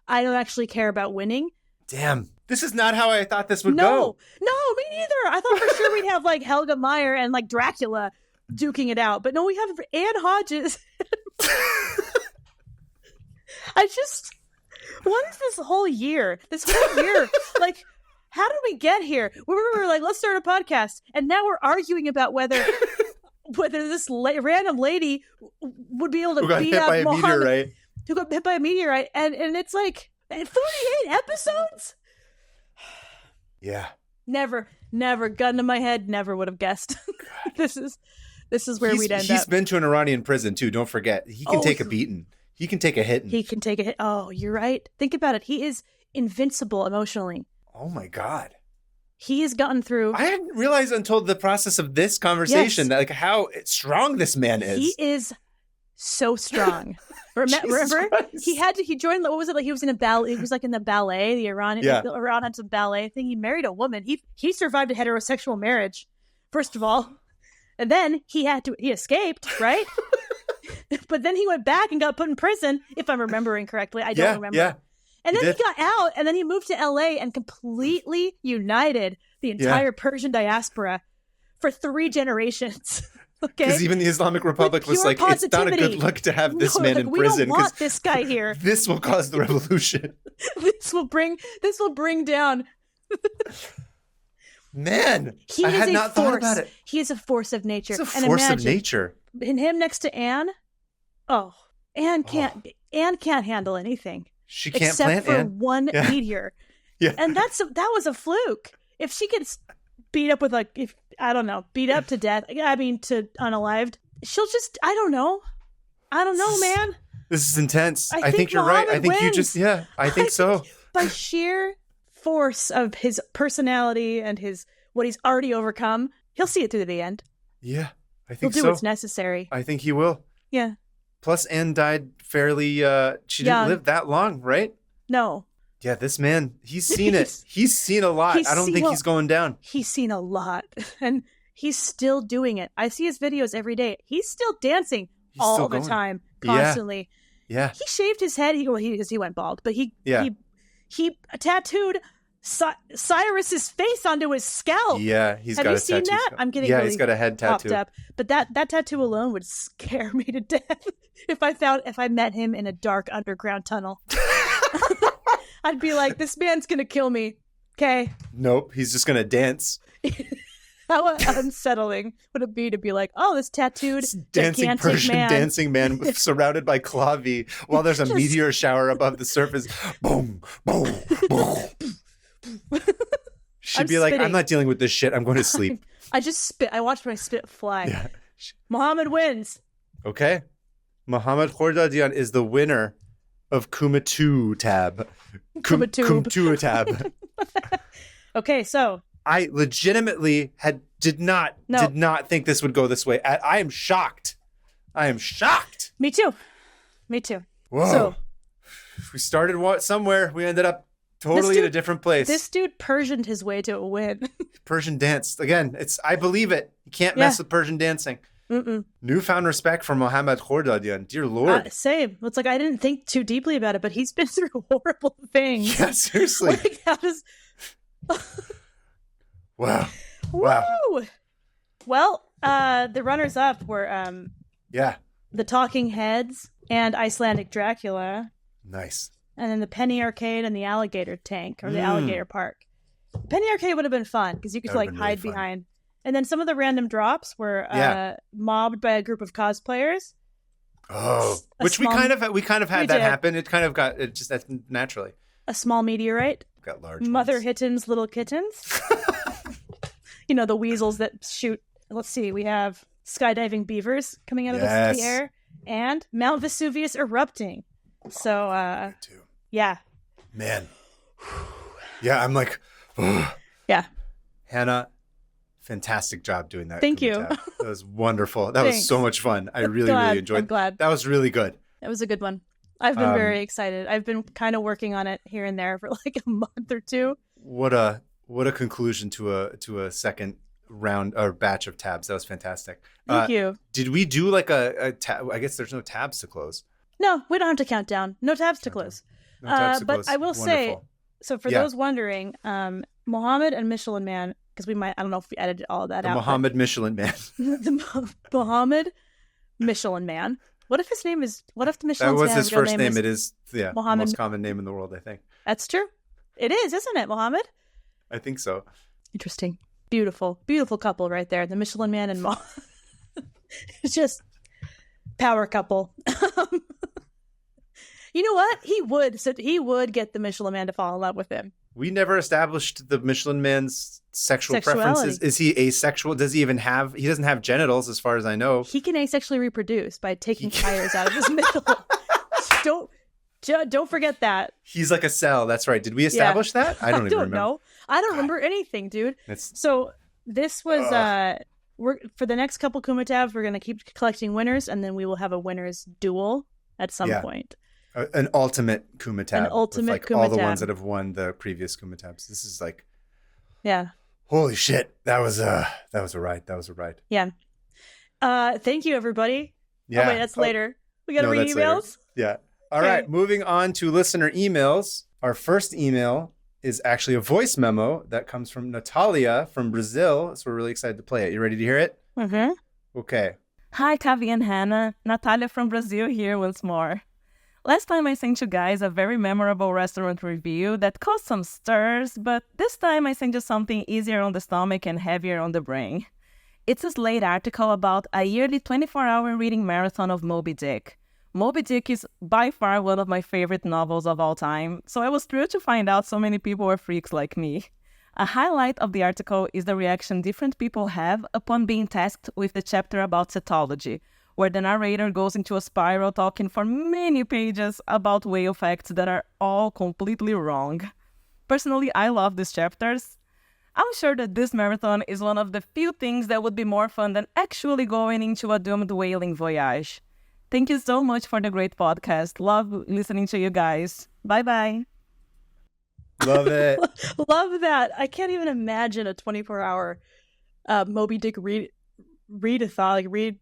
I don't actually care about winning. Damn. This is not how I thought this would go. No, me neither. I thought for sure we'd have like Helga Meyer and like Dracula duking it out. But no, we have Anne Hodges. What is this whole year? Like, how did we get here? We were like, let's start a podcast. And now we're arguing about whether this random lady would be able to beat up Muhammad. Who got hit by a meteorite. And it's like 38 episodes? Yeah. Never, gun to my head, never would have guessed. This is where we'd end up. He's been to an Iranian prison, too. Don't forget. He can take a beating. He can take a hit. He can take a hit. Oh, you're right. Think about it. He is invincible emotionally. Oh, my God. He has gotten through. I hadn't realized until the process of this conversation like how strong this man is. He is so strong. Remember? He joined, what was it? Like he was in a ballet. He was like in the ballet, Iran had some ballet thing. He married a woman. He survived a heterosexual marriage, first of all. And then he escaped, right? But then he went back and got put in prison, if I'm remembering correctly. I don't remember. Yeah. And then he got out, and then he moved to LA and completely united the entire Persian diaspora for 3 generations. Okay, because even the Islamic Republic was like, it's not a good look to have this man in prison. We don't want this guy here. This will cause the revolution. This will bring down. Man, I had not thought about it. He is a force of nature. He's a force of nature. And him next to Anne. Oh, Anne can't handle anything. She can't except plant for one meteor. Yeah, and that was a fluke. If she gets beat up with beat up to death. I mean, to unalived. She'll just. I don't know, man. This is intense. I think you're right. I think wins. I think so. By sheer force of his personality and what he's already overcome, he'll see it through to the end. Yeah, I think he'll do what's necessary. I think he will. Yeah. Plus, Anne died fairly. She didn't live that long, right? No. Yeah, this man, he's seen it. He's seen a lot. I don't think he's going down. He's seen a lot, and he's still doing it. I see his videos every day. He's still dancing all the time, constantly. Yeah. He shaved his head. He went bald, but he tattooed Cyrus's face onto his scalp. Yeah, he's got a tattoo. Have you seen that? I'm getting really he's got a head tattoo. Up. But that tattoo alone would scare me to death if I met him in a dark underground tunnel. I'd be like, this man's gonna kill me. Okay. Nope, he's just gonna dance. How unsettling would it be to be like, oh, this tattooed dancing Persian dancing man surrounded by clavi while there's a meteor shower above the surface. Boom, boom, boom. She'd be like, I'm not dealing with this shit. I'm going to sleep. I just spit. I watched my spit fly. Yeah. Muhammad wins. Okay. Mohammad Khordadian is the winner of K2MITAB. K2MITAB. Okay, so I legitimately did not think this would go this way. I am shocked. Me too. Whoa. So we started somewhere. We ended up totally in a different place. This dude Persianed his way to a win. Persian dance. Again, I believe it. You can't mess with Persian dancing. Newfound respect for Mohammad Khordadian. Dear Lord. Same. It's like I didn't think too deeply about it, but he's been through horrible things. Yeah, seriously. Like, how does... Wow. Woo! Well, the runners-up were the Talking Heads and Icelandic Dracula. Nice. And then the Penny Arcade and the Alligator Tank, or the Alligator Park. Penny Arcade would have been fun because you could hide behind. And then some of the random drops were mobbed by a group of cosplayers. Oh, which we kind of had that happen. It kind of got it just that's naturally. A small meteorite. Got large. Mother Hitton's little kittens. The weasels that shoot. Let's see. We have skydiving beavers coming out of the air, and Mount Vesuvius erupting. So, yeah. Man. Yeah, I'm like, yeah. Hannah, fantastic job doing that. Thank you. That was wonderful. That was so much fun. I really enjoyed it. I'm glad. That was really good. That was a good one. I've been very excited. I've been kind of working on it here and there for like a month or two. What a conclusion to a second round or batch of tabs. That was fantastic. Thank you. Did we do like a tab? I guess there's no tabs to close. No, we don't have to count down. No tabs to close. No tabs to but close. I will say, so for those wondering, Mohammed and Michelin Man, because I don't know if we edited all of that out. Mohammed Michelin Man. The Mohammed Michelin Man. What if the Michelin's That was his first name. It is Mohammed. Most common name in the world, I think. That's true. It is, isn't it, Mohammed? I think so. Interesting. Beautiful. Beautiful couple right there. The Michelin Man and Mohammed. It's just power couple. You know what? He would get the Michelin Man to fall in love with him. We never established the Michelin Man's sexual preferences. Is he asexual? Does he even have... He doesn't have genitals, as far as I know. He can asexually reproduce by taking tires out of his middle. Don't forget that. He's like a cell. That's right. Did we establish that? I don't even remember. Know. I don't remember anything, dude. So this was... for the next couple K2MITABs, we're going to keep collecting winners, and then we will have a winners duel at some point. An ultimate K2MITAB. An ultimate with all the ones that have won the previous K2MITABs. This is like... Yeah. Holy shit. That was a ride. That was a ride. Yeah. Thank you, everybody. Yeah. Oh, wait, that's later. We got to read emails? Later. Yeah. All right. Moving on to listener emails. Our first email is actually a voice memo that comes from Natalia from Brazil. So we're really excited to play it. You ready to hear it? Mm-hmm. Okay. Hi, Kavi and Hannah. Natalia from Brazil here once more. Last time I sent you guys a very memorable restaurant review that caused some stirs, but this time I sent you something easier on the stomach and heavier on the brain. It's a Slate article about a yearly 24-hour reading marathon of Moby Dick. Moby Dick is by far one of my favorite novels of all time, so I was thrilled to find out so many people are freaks like me. A highlight of the article is the reaction different people have upon being tasked with the chapter about cetology, where the narrator goes into a spiral talking for many pages about whale facts that are all completely wrong. Personally, I love these chapters. I'm sure that this marathon is one of the few things that would be more fun than actually going into a doomed whaling voyage. Thank you so much for the great podcast. Love listening to you guys. Bye-bye. Love it. Love that. I can't even imagine a 24-hour Moby Dick read-a-thon. Like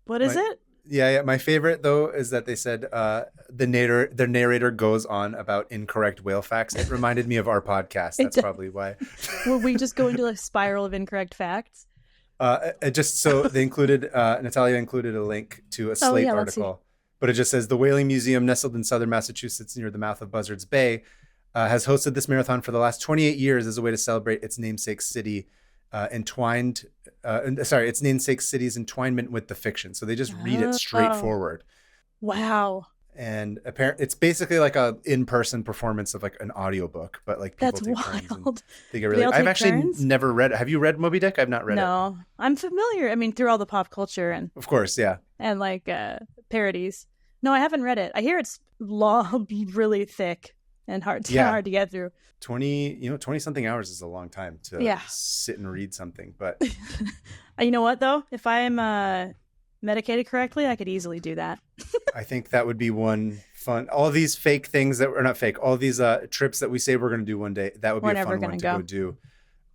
what is it? Yeah. My favorite, though, is that they said the narrator goes on about incorrect whale facts. It reminded me of our podcast. That's probably why. Where we just go into a spiral of incorrect facts. Just so they included, Natalia included a link to a Slate article, but it just says the Whaling Museum, nestled in southern Massachusetts near the mouth of Buzzards Bay, has hosted this marathon for the last 28 years as a way to celebrate its namesake city, its namesake city's entwinement with the fiction. So they just read it straight forward. Wow. And it's basically like a in-person performance of like an audiobook, but like people take turns and they get really. I've actually never read. Have you read Moby Dick? I've not read it. No, I'm familiar. I mean, through all the pop culture and of course, yeah, and like parodies. No, I haven't read it. I hear it's long, really thick and hard to get through. 20 something hours is a long time to sit and read something. But you know what though? If I am medicated correctly, I could easily do that. I think that would be one fun. All these fake things that are not fake. All these trips that we say we're going to do one day. That would be a fun one to go do.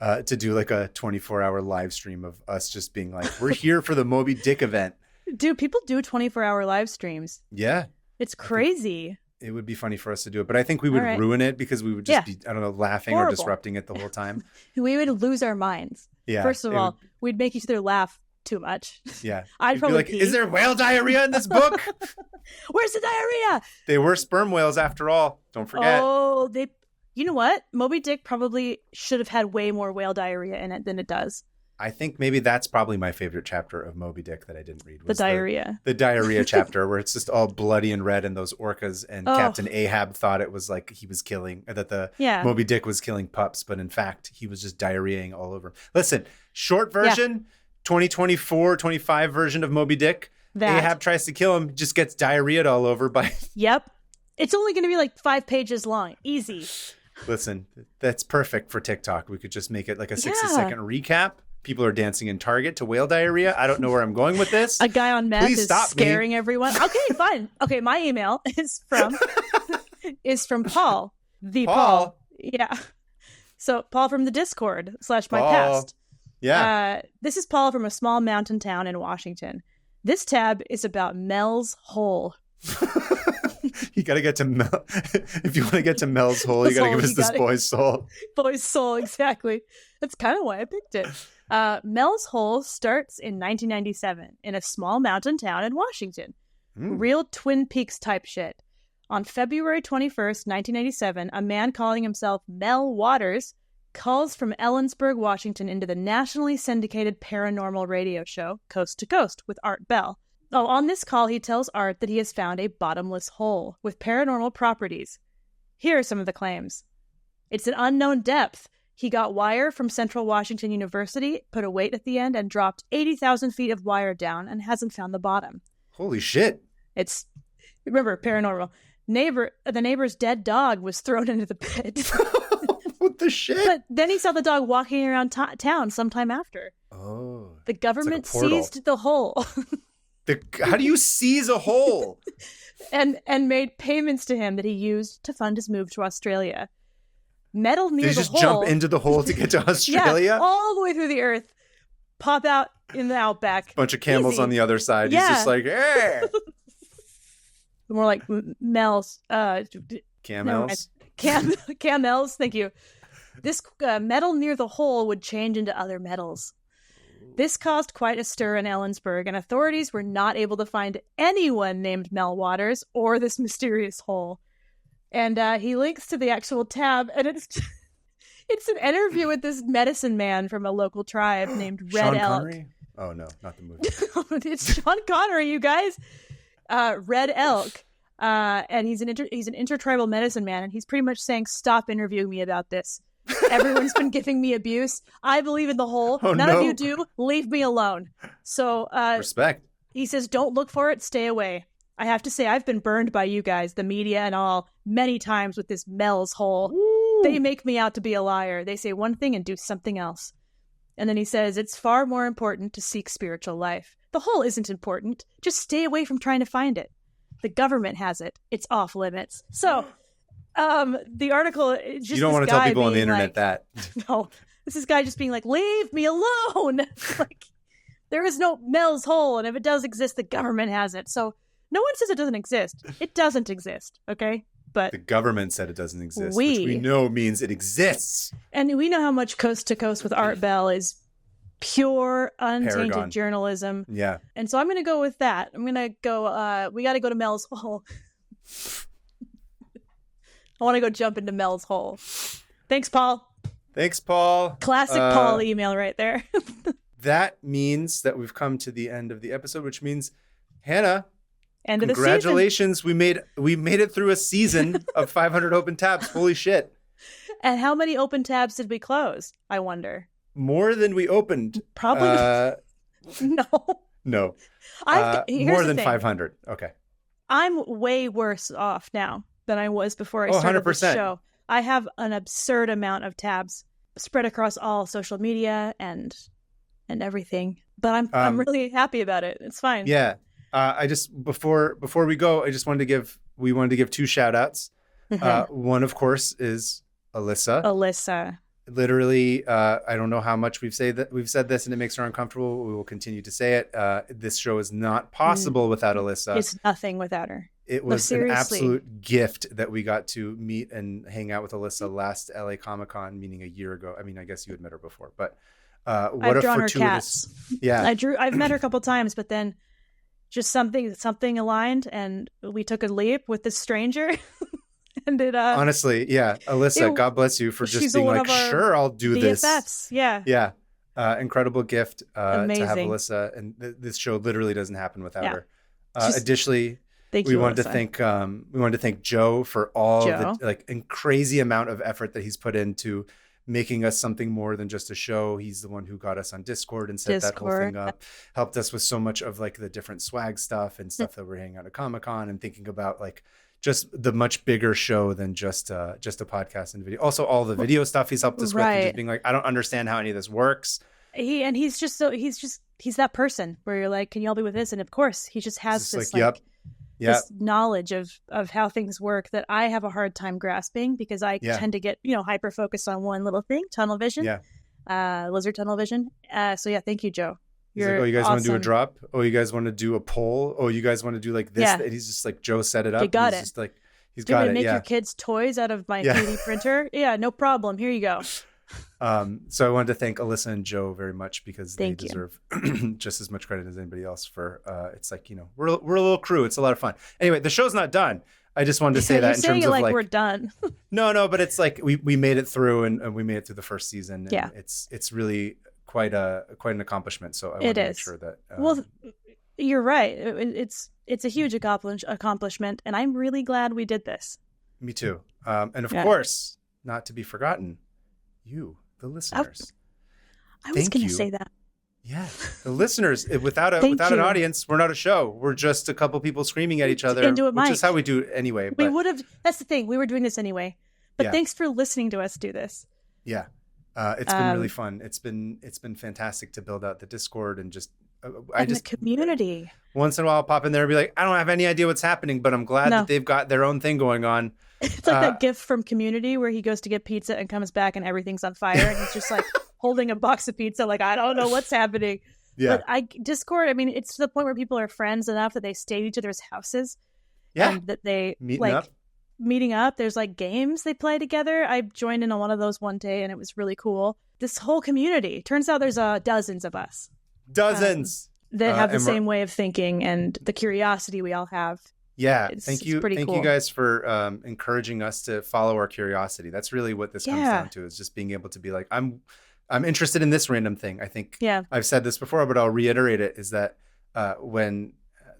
To do like a 24-hour live stream of us just being like, we're here for the Moby Dick event. Dude, people do 24-hour live streams. Yeah. It's crazy. It would be funny for us to do it, but I think we would ruin it because we would just be, I don't know, laughing or disrupting it the whole time. We would lose our minds. Yeah. First of all, we'd make each other laugh too much. Yeah. I'd probably be like, is there whale diarrhea in this book? Where's the diarrhea? They were sperm whales after all. Don't forget. Oh, you know what? Moby Dick probably should have had way more whale diarrhea in it than it does. I think maybe that's probably my favorite chapter of Moby Dick that I didn't read. Was the diarrhea. The diarrhea chapter where it's just all bloody and red and those orcas and Captain Ahab thought it was like he was killing, that the Moby Dick was killing pups, but in fact he was just diarrheaing all over him. Listen, short version, 2024, 25 version of Moby Dick. Ahab tries to kill him, just gets diarrheaed all over by... Yep. It's only going to be like 5 pages long. Easy. Listen, that's perfect for TikTok. We could just make it like a 60-second recap. People are dancing in Target to whale diarrhea. I don't know where I'm going with this. A guy on meth is scaring everyone. Okay, fine. Okay, my email is from Paul. Paul. Yeah. So Paul from the Discord / my past. Yeah. This is Paul from a small mountain town in Washington. This tab is about Mel's Hole. You got to get to Mel. If you want to get to Mel's Hole, you got to give us this boy's soul. Boy's soul, exactly. That's kind of why I picked it. Mel's Hole starts in 1997 in a small mountain town in Washington. Real Twin Peaks type shit. On February 21st, 1997, a man calling himself Mel Waters calls from Ellensburg, Washington into the nationally syndicated paranormal radio show Coast to Coast with Art Bell. On this call, he tells Art that he has found a bottomless hole with paranormal properties. Here are some of the claims. It's an unknown depth. He got wire from Central Washington University, put a weight at the end, and dropped 80,000 feet of wire down and hasn't found the bottom. Holy shit. Remember, paranormal. The neighbor's dead dog was thrown into the pit. What the shit? But then he saw the dog walking around town sometime after. Oh. The government seized the hole. How do you seize a hole? and made payments to him that he used to fund his move to Australia. Metal near the hole. Did he just jump into the hole to get to Australia? Yeah, all the way through the earth. Pop out in the outback. Bunch of camels on the other side. Yeah. He's just like, hey. More like Mel's. Camels. Camels, thank you. This metal near the hole would change into other metals. This caused quite a stir in Ellensburg, and authorities were not able to find anyone named Mel Waters or this mysterious hole. And he links to the actual tab, and it's an interview with this medicine man from a local tribe named Red Elk. Connery? Oh no, not the movie. It's Sean Connery, you guys. Red Elk, and he's an intertribal medicine man, and he's pretty much saying, "Stop interviewing me about this. Everyone's been giving me abuse. I believe in the hole. None of you do. Leave me alone." So respect. He says, "Don't look for it. Stay away." I have to say, I've been burned by you guys, the media and all, many times with this Mel's Hole. Woo. They make me out to be a liar. They say one thing and do something else. And then he says, it's far more important to seek spiritual life. The hole isn't important. Just stay away from trying to find it. The government has it. It's off limits. So, the article... Just you don't want to tell people on the internet that. No. This is guy just being like, leave me alone! Like, there is no Mel's Hole, and if it does exist, the government has it. So... No one says it doesn't exist. It doesn't exist, okay? But the government said it doesn't exist, which we know means it exists. And we know how much Coast to Coast with Art Bell is pure, untainted Paragon. Journalism. Yeah. And so I'm going to go with that. I'm going to go, we got to go to Mel's Hole. I want to go jump into Mel's Hole. Thanks, Paul. Thanks, Paul. Classic Paul email right there. That means that we've come to the end of the episode, which means, Hannah, End of the season. Congratulations. We made it through a season of 500 open tabs. Holy shit. And how many open tabs did we close? I wonder. More than we opened. Probably. No. No. More than 500. Okay. I'm way worse off now than I was before I started 100%. the show. I have an absurd amount of tabs spread across all social media and everything. But I'm really happy about it. It's fine. Yeah. I just before we go, I just wanted to give two shout outs. One, of course, is Alyssa. Literally, I don't know how much we've said this and it makes her uncomfortable. We will continue to say it. This show is not possible without Alyssa. It's nothing without her. It was an absolute gift that we got to meet and hang out with Alyssa last LA Comic-Con, meaning a year ago. I mean, I guess you had met her before, but what I've drawn fortuitous... her cats. Yeah. I've met her a couple times, but then just something aligned and we took a leap with this stranger. And it honestly, yeah. Alyssa, God bless you for just being like, sure, I'll do BFFs. this. Yeah. Yeah. Incredible gift to have Amazing. Alyssa, and this show literally doesn't happen without her. Additionally, we wanted to thank Joe for all the crazy amount of effort that he's put into making us something more than just a show. He's the one who got us on Discord and set that whole thing up, helped us with so much of like the different swag stuff and stuff that we're hanging out at Comic-Con and thinking about like just the much bigger show than just a podcast and video. Also, all the video stuff he's helped us with, and just being like, I don't understand how any of this works. He's that person where you're like, can you all be with this? And of course, he just has this this knowledge of how things work that I have a hard time grasping because I tend to get hyper focused on one little thing, tunnel vision, lizard tunnel vision. So yeah, thank you, Joe. He's like, oh, you guys want to do a drop? Oh, you guys want to do a poll? Oh, you guys want to do like this? Yeah. And he's just like, Joe set it up. You got it. Just like, he's do you got want to it. make your kids toys out of my 3D printer? Yeah, no problem. Here you go. So I wanted to thank Alyssa and Joe very much because they deserve just as much credit as anybody else for, it's like, we're a little crew. It's a lot of fun. Anyway, the show's not done. I just wanted to say that in terms of like we're done. No, but it's like we made it through and we made it through the first season. And it's really quite an accomplishment. So I want to make sure that well, you're right. It's a huge accomplishment, and I'm really glad we did this. Me too. And of course, not to be forgotten, you, the listeners. I was going to say that. Yeah, the listeners. Without an audience, we're not a show. We're just a couple people screaming at each other, which is how we do it anyway. We would have. That's the thing. We were doing this anyway. But thanks for listening to us do this. Yeah. It's been really fun. It's been fantastic to build out the Discord and just the community. Once in a while, I'll pop in there and be like, I don't have any idea what's happening, but I'm glad that they've got their own thing going on. It's like that GIF from Community where he goes to get pizza and comes back and everything's on fire and he's just like holding a box of pizza, like I don't know what's happening. Yeah. But Discord, I mean, it's to the point where people are friends enough that they stay at each other's houses. Yeah. And that they meeting up. There's like games they play together. I joined in on one of those one day and it was really cool. This whole community. Turns out there's dozens of us. Dozens. That have the same way of thinking and the curiosity we all have. Yeah. Thank you guys for encouraging us to follow our curiosity. That's really what this comes down to, is just being able to be like, I'm interested in this random thing. I think I've said this before, but I'll reiterate it, is that when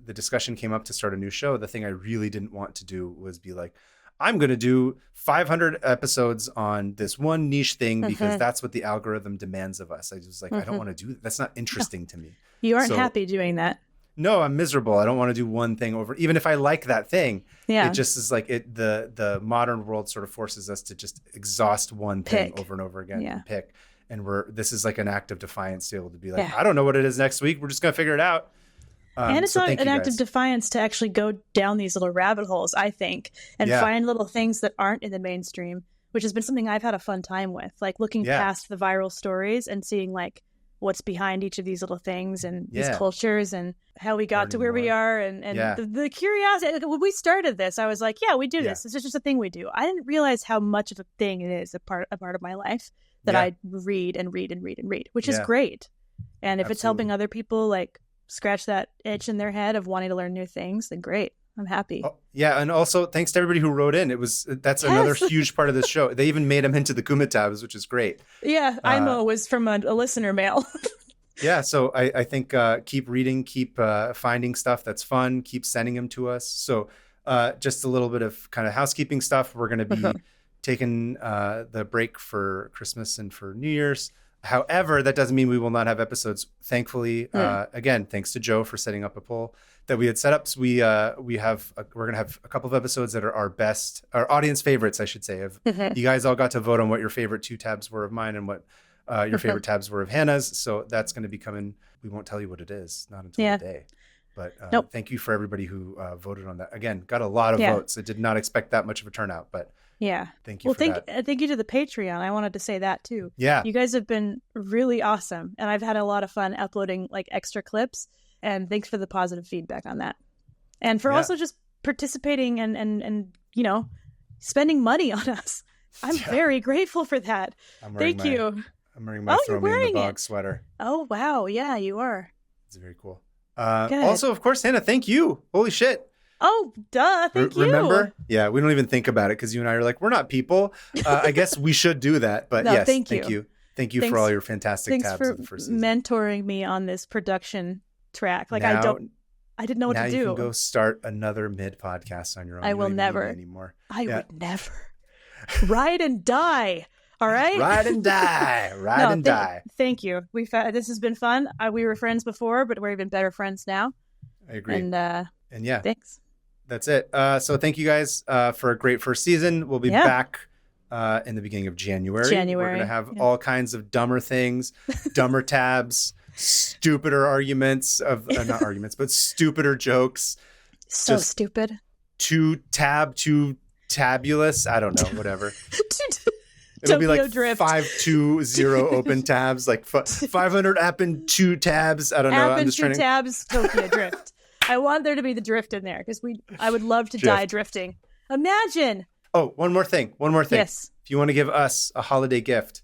the discussion came up to start a new show, the thing I really didn't want to do was be like, I'm going to do 500 episodes on this one niche thing because that's what the algorithm demands of us. I was like, I don't want to do that. That's not interesting to me. You aren't happy doing that. No, I'm miserable. I don't want to do one thing over, even if I like that thing. Yeah. It just is like the modern world sort of forces us to just exhaust one thing over and over again and pick. And this is like an act of defiance to be able to be like, I don't know what it is next week. We're just going to figure it out. And it's not an act of defiance to actually go down these little rabbit holes, I think, and find little things that aren't in the mainstream, which has been something I've had a fun time with, like looking past the viral stories and seeing like what's behind each of these little things and these cultures and how we got to where we are and the curiosity. When we started this, I was like, we do this. This is just a thing we do. I didn't realize how much of a thing it is, a part of my life that I read and read and read and read, which is great. And if it's helping other people like scratch that itch in their head of wanting to learn new things, then great. I'm happy. Oh, yeah, and also thanks to everybody who wrote in. That's another huge part of this show. They even made them into the K2MITABs, which is great. Yeah, IMO was from a listener mail. Yeah, so I think keep reading, keep finding stuff that's fun, keep sending them to us. So just a little bit of kind of housekeeping stuff. We're going to be taking the break for Christmas and for New Year's. However, that doesn't mean we will not have episodes. Thankfully, again, thanks to Joe for setting up a poll that we had set up. So we're going to have a couple of episodes that are our audience favorites, I should say. You guys all got to vote on what your favorite 2 tabs were of mine and what your favorite tabs were of Hannah's. So that's going to be coming. We won't tell you what it is, not until the day. But thank you for everybody who voted on that. Again, got a lot of votes. I did not expect that much of a turnout, but thank you for that. Thank you to the Patreon. I wanted to say that too. Yeah. You guys have been really awesome. And I've had a lot of fun uploading like extra clips. And thanks for the positive feedback on that. And for also just participating and spending money on us. I'm very grateful for that. Thank you. I'm wearing my Throw Me in the Bog sweater. Oh, wow. Yeah, you are. It's very cool. Also, of course, Hannah, thank you. Holy shit. Oh, duh. Thank you. Remember? Yeah, we don't even think about it because you and I are like, we're not people. I guess we should do that. But yes, thank you. Thank you for all your fantastic tabs of the first season. Thanks for mentoring me on this production track. Like I didn't know what to do. Now you can go start another mid podcast on your own. I will never anymore. I would never. Ride and die. All right. Ride and die. Die. Thank you. This has been fun. We were friends before, but we're even better friends now. I agree. And yeah, thanks. That's it. So thank you guys for a great first season. We'll be back in the beginning of January. We're going to have all kinds of dumber things, dumber tabs, stupider arguments not arguments, but stupider jokes. So just stupid. Too tabulous. I don't know. Whatever. It'll be like Drift. 520 open tabs, like 500 app and 2 tabs. I don't know. I'm just trying to tabs. Tokyo Drift. I want there to be the drift in there because I would love to die drifting. Imagine. Oh, one more thing. Yes. If you want to give us a holiday gift,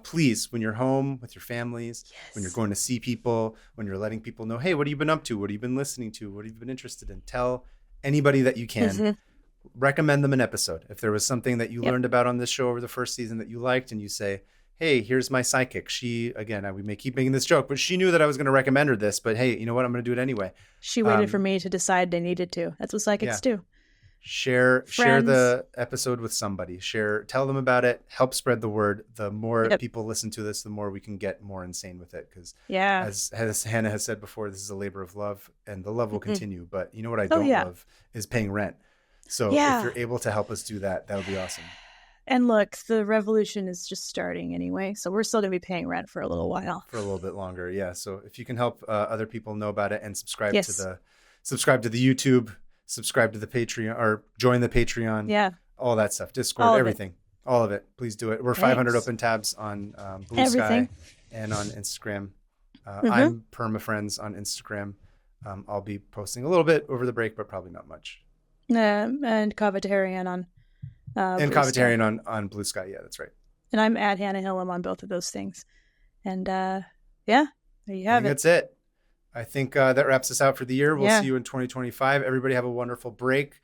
please, when you're home with your families, when you're going to see people, when you're letting people know, hey, what have you been up to? What have you been listening to? What have you been interested in? Tell anybody that you can. Recommend them an episode. If there was something that you learned about on this show over the first season that you liked and you say, hey, here's my psychic. She, again, we may keep making this joke, but she knew that I was going to recommend her this, but hey, you know what? I'm going to do it anyway. She waited for me to decide they needed to. That's what psychics do. Share the episode with somebody. Tell them about it. Help spread the word. The more people listen to this, the more we can get more insane with it. Because as Hannah has said before, this is a labor of love, and the love will continue. But you know what I don't love is paying rent. So if you're able to help us do that, that would be awesome. And look, the revolution is just starting anyway, so we're still going to be paying rent for a little while. For a little bit longer, yeah. So if you can help other people know about it and subscribe to the YouTube, subscribe to the Patreon, or join the Patreon, all that stuff, Discord, everything, all of it. Please do it. We're 500 open tabs on Blue Sky and on Instagram. I'm PermaFriends on Instagram. I'll be posting a little bit over the break, but probably not much. And Covetarian on on Blue Sky. Yeah, that's right. And I'm at Hannah Hillam on both of those things. And there you have it. That's it. I think that wraps us out for the year. We'll see you in 2025. Everybody have a wonderful break.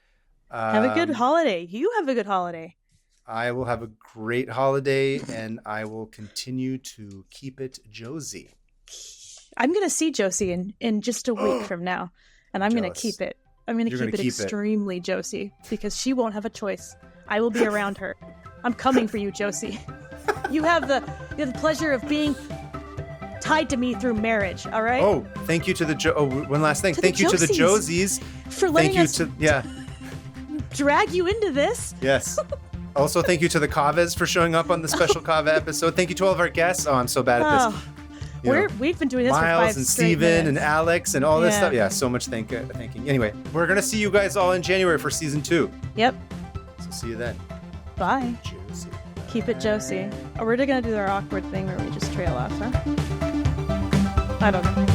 Have a good holiday. You have a good holiday. I will have a great holiday, and I will continue to keep it Josie. I'm going to see Josie in just a week from now, and I'm going to keep it. I'm going to keep it extremely Josie because she won't have a choice. I will be around her. I'm coming for you, Josie. You have the pleasure of being tied to me through marriage, all right? Oh, thank you to one last thing. Thank you to the Josies. For letting us drag you into this. Yes. Also, thank you to the Kaves for showing up on the special Kave episode. Thank you to all of our guests. Oh, I'm so bad at this. We've been doing this Miles for 5 and straight Steven minutes. and Alex and all this stuff. Yeah, so much thanking. Anyway, we're going to see you guys all in January for season 2. Yep. So see you then. Bye. Josie. Keep it Josie. Oh, we're going to do our awkward thing where we just trail off, huh? I don't know.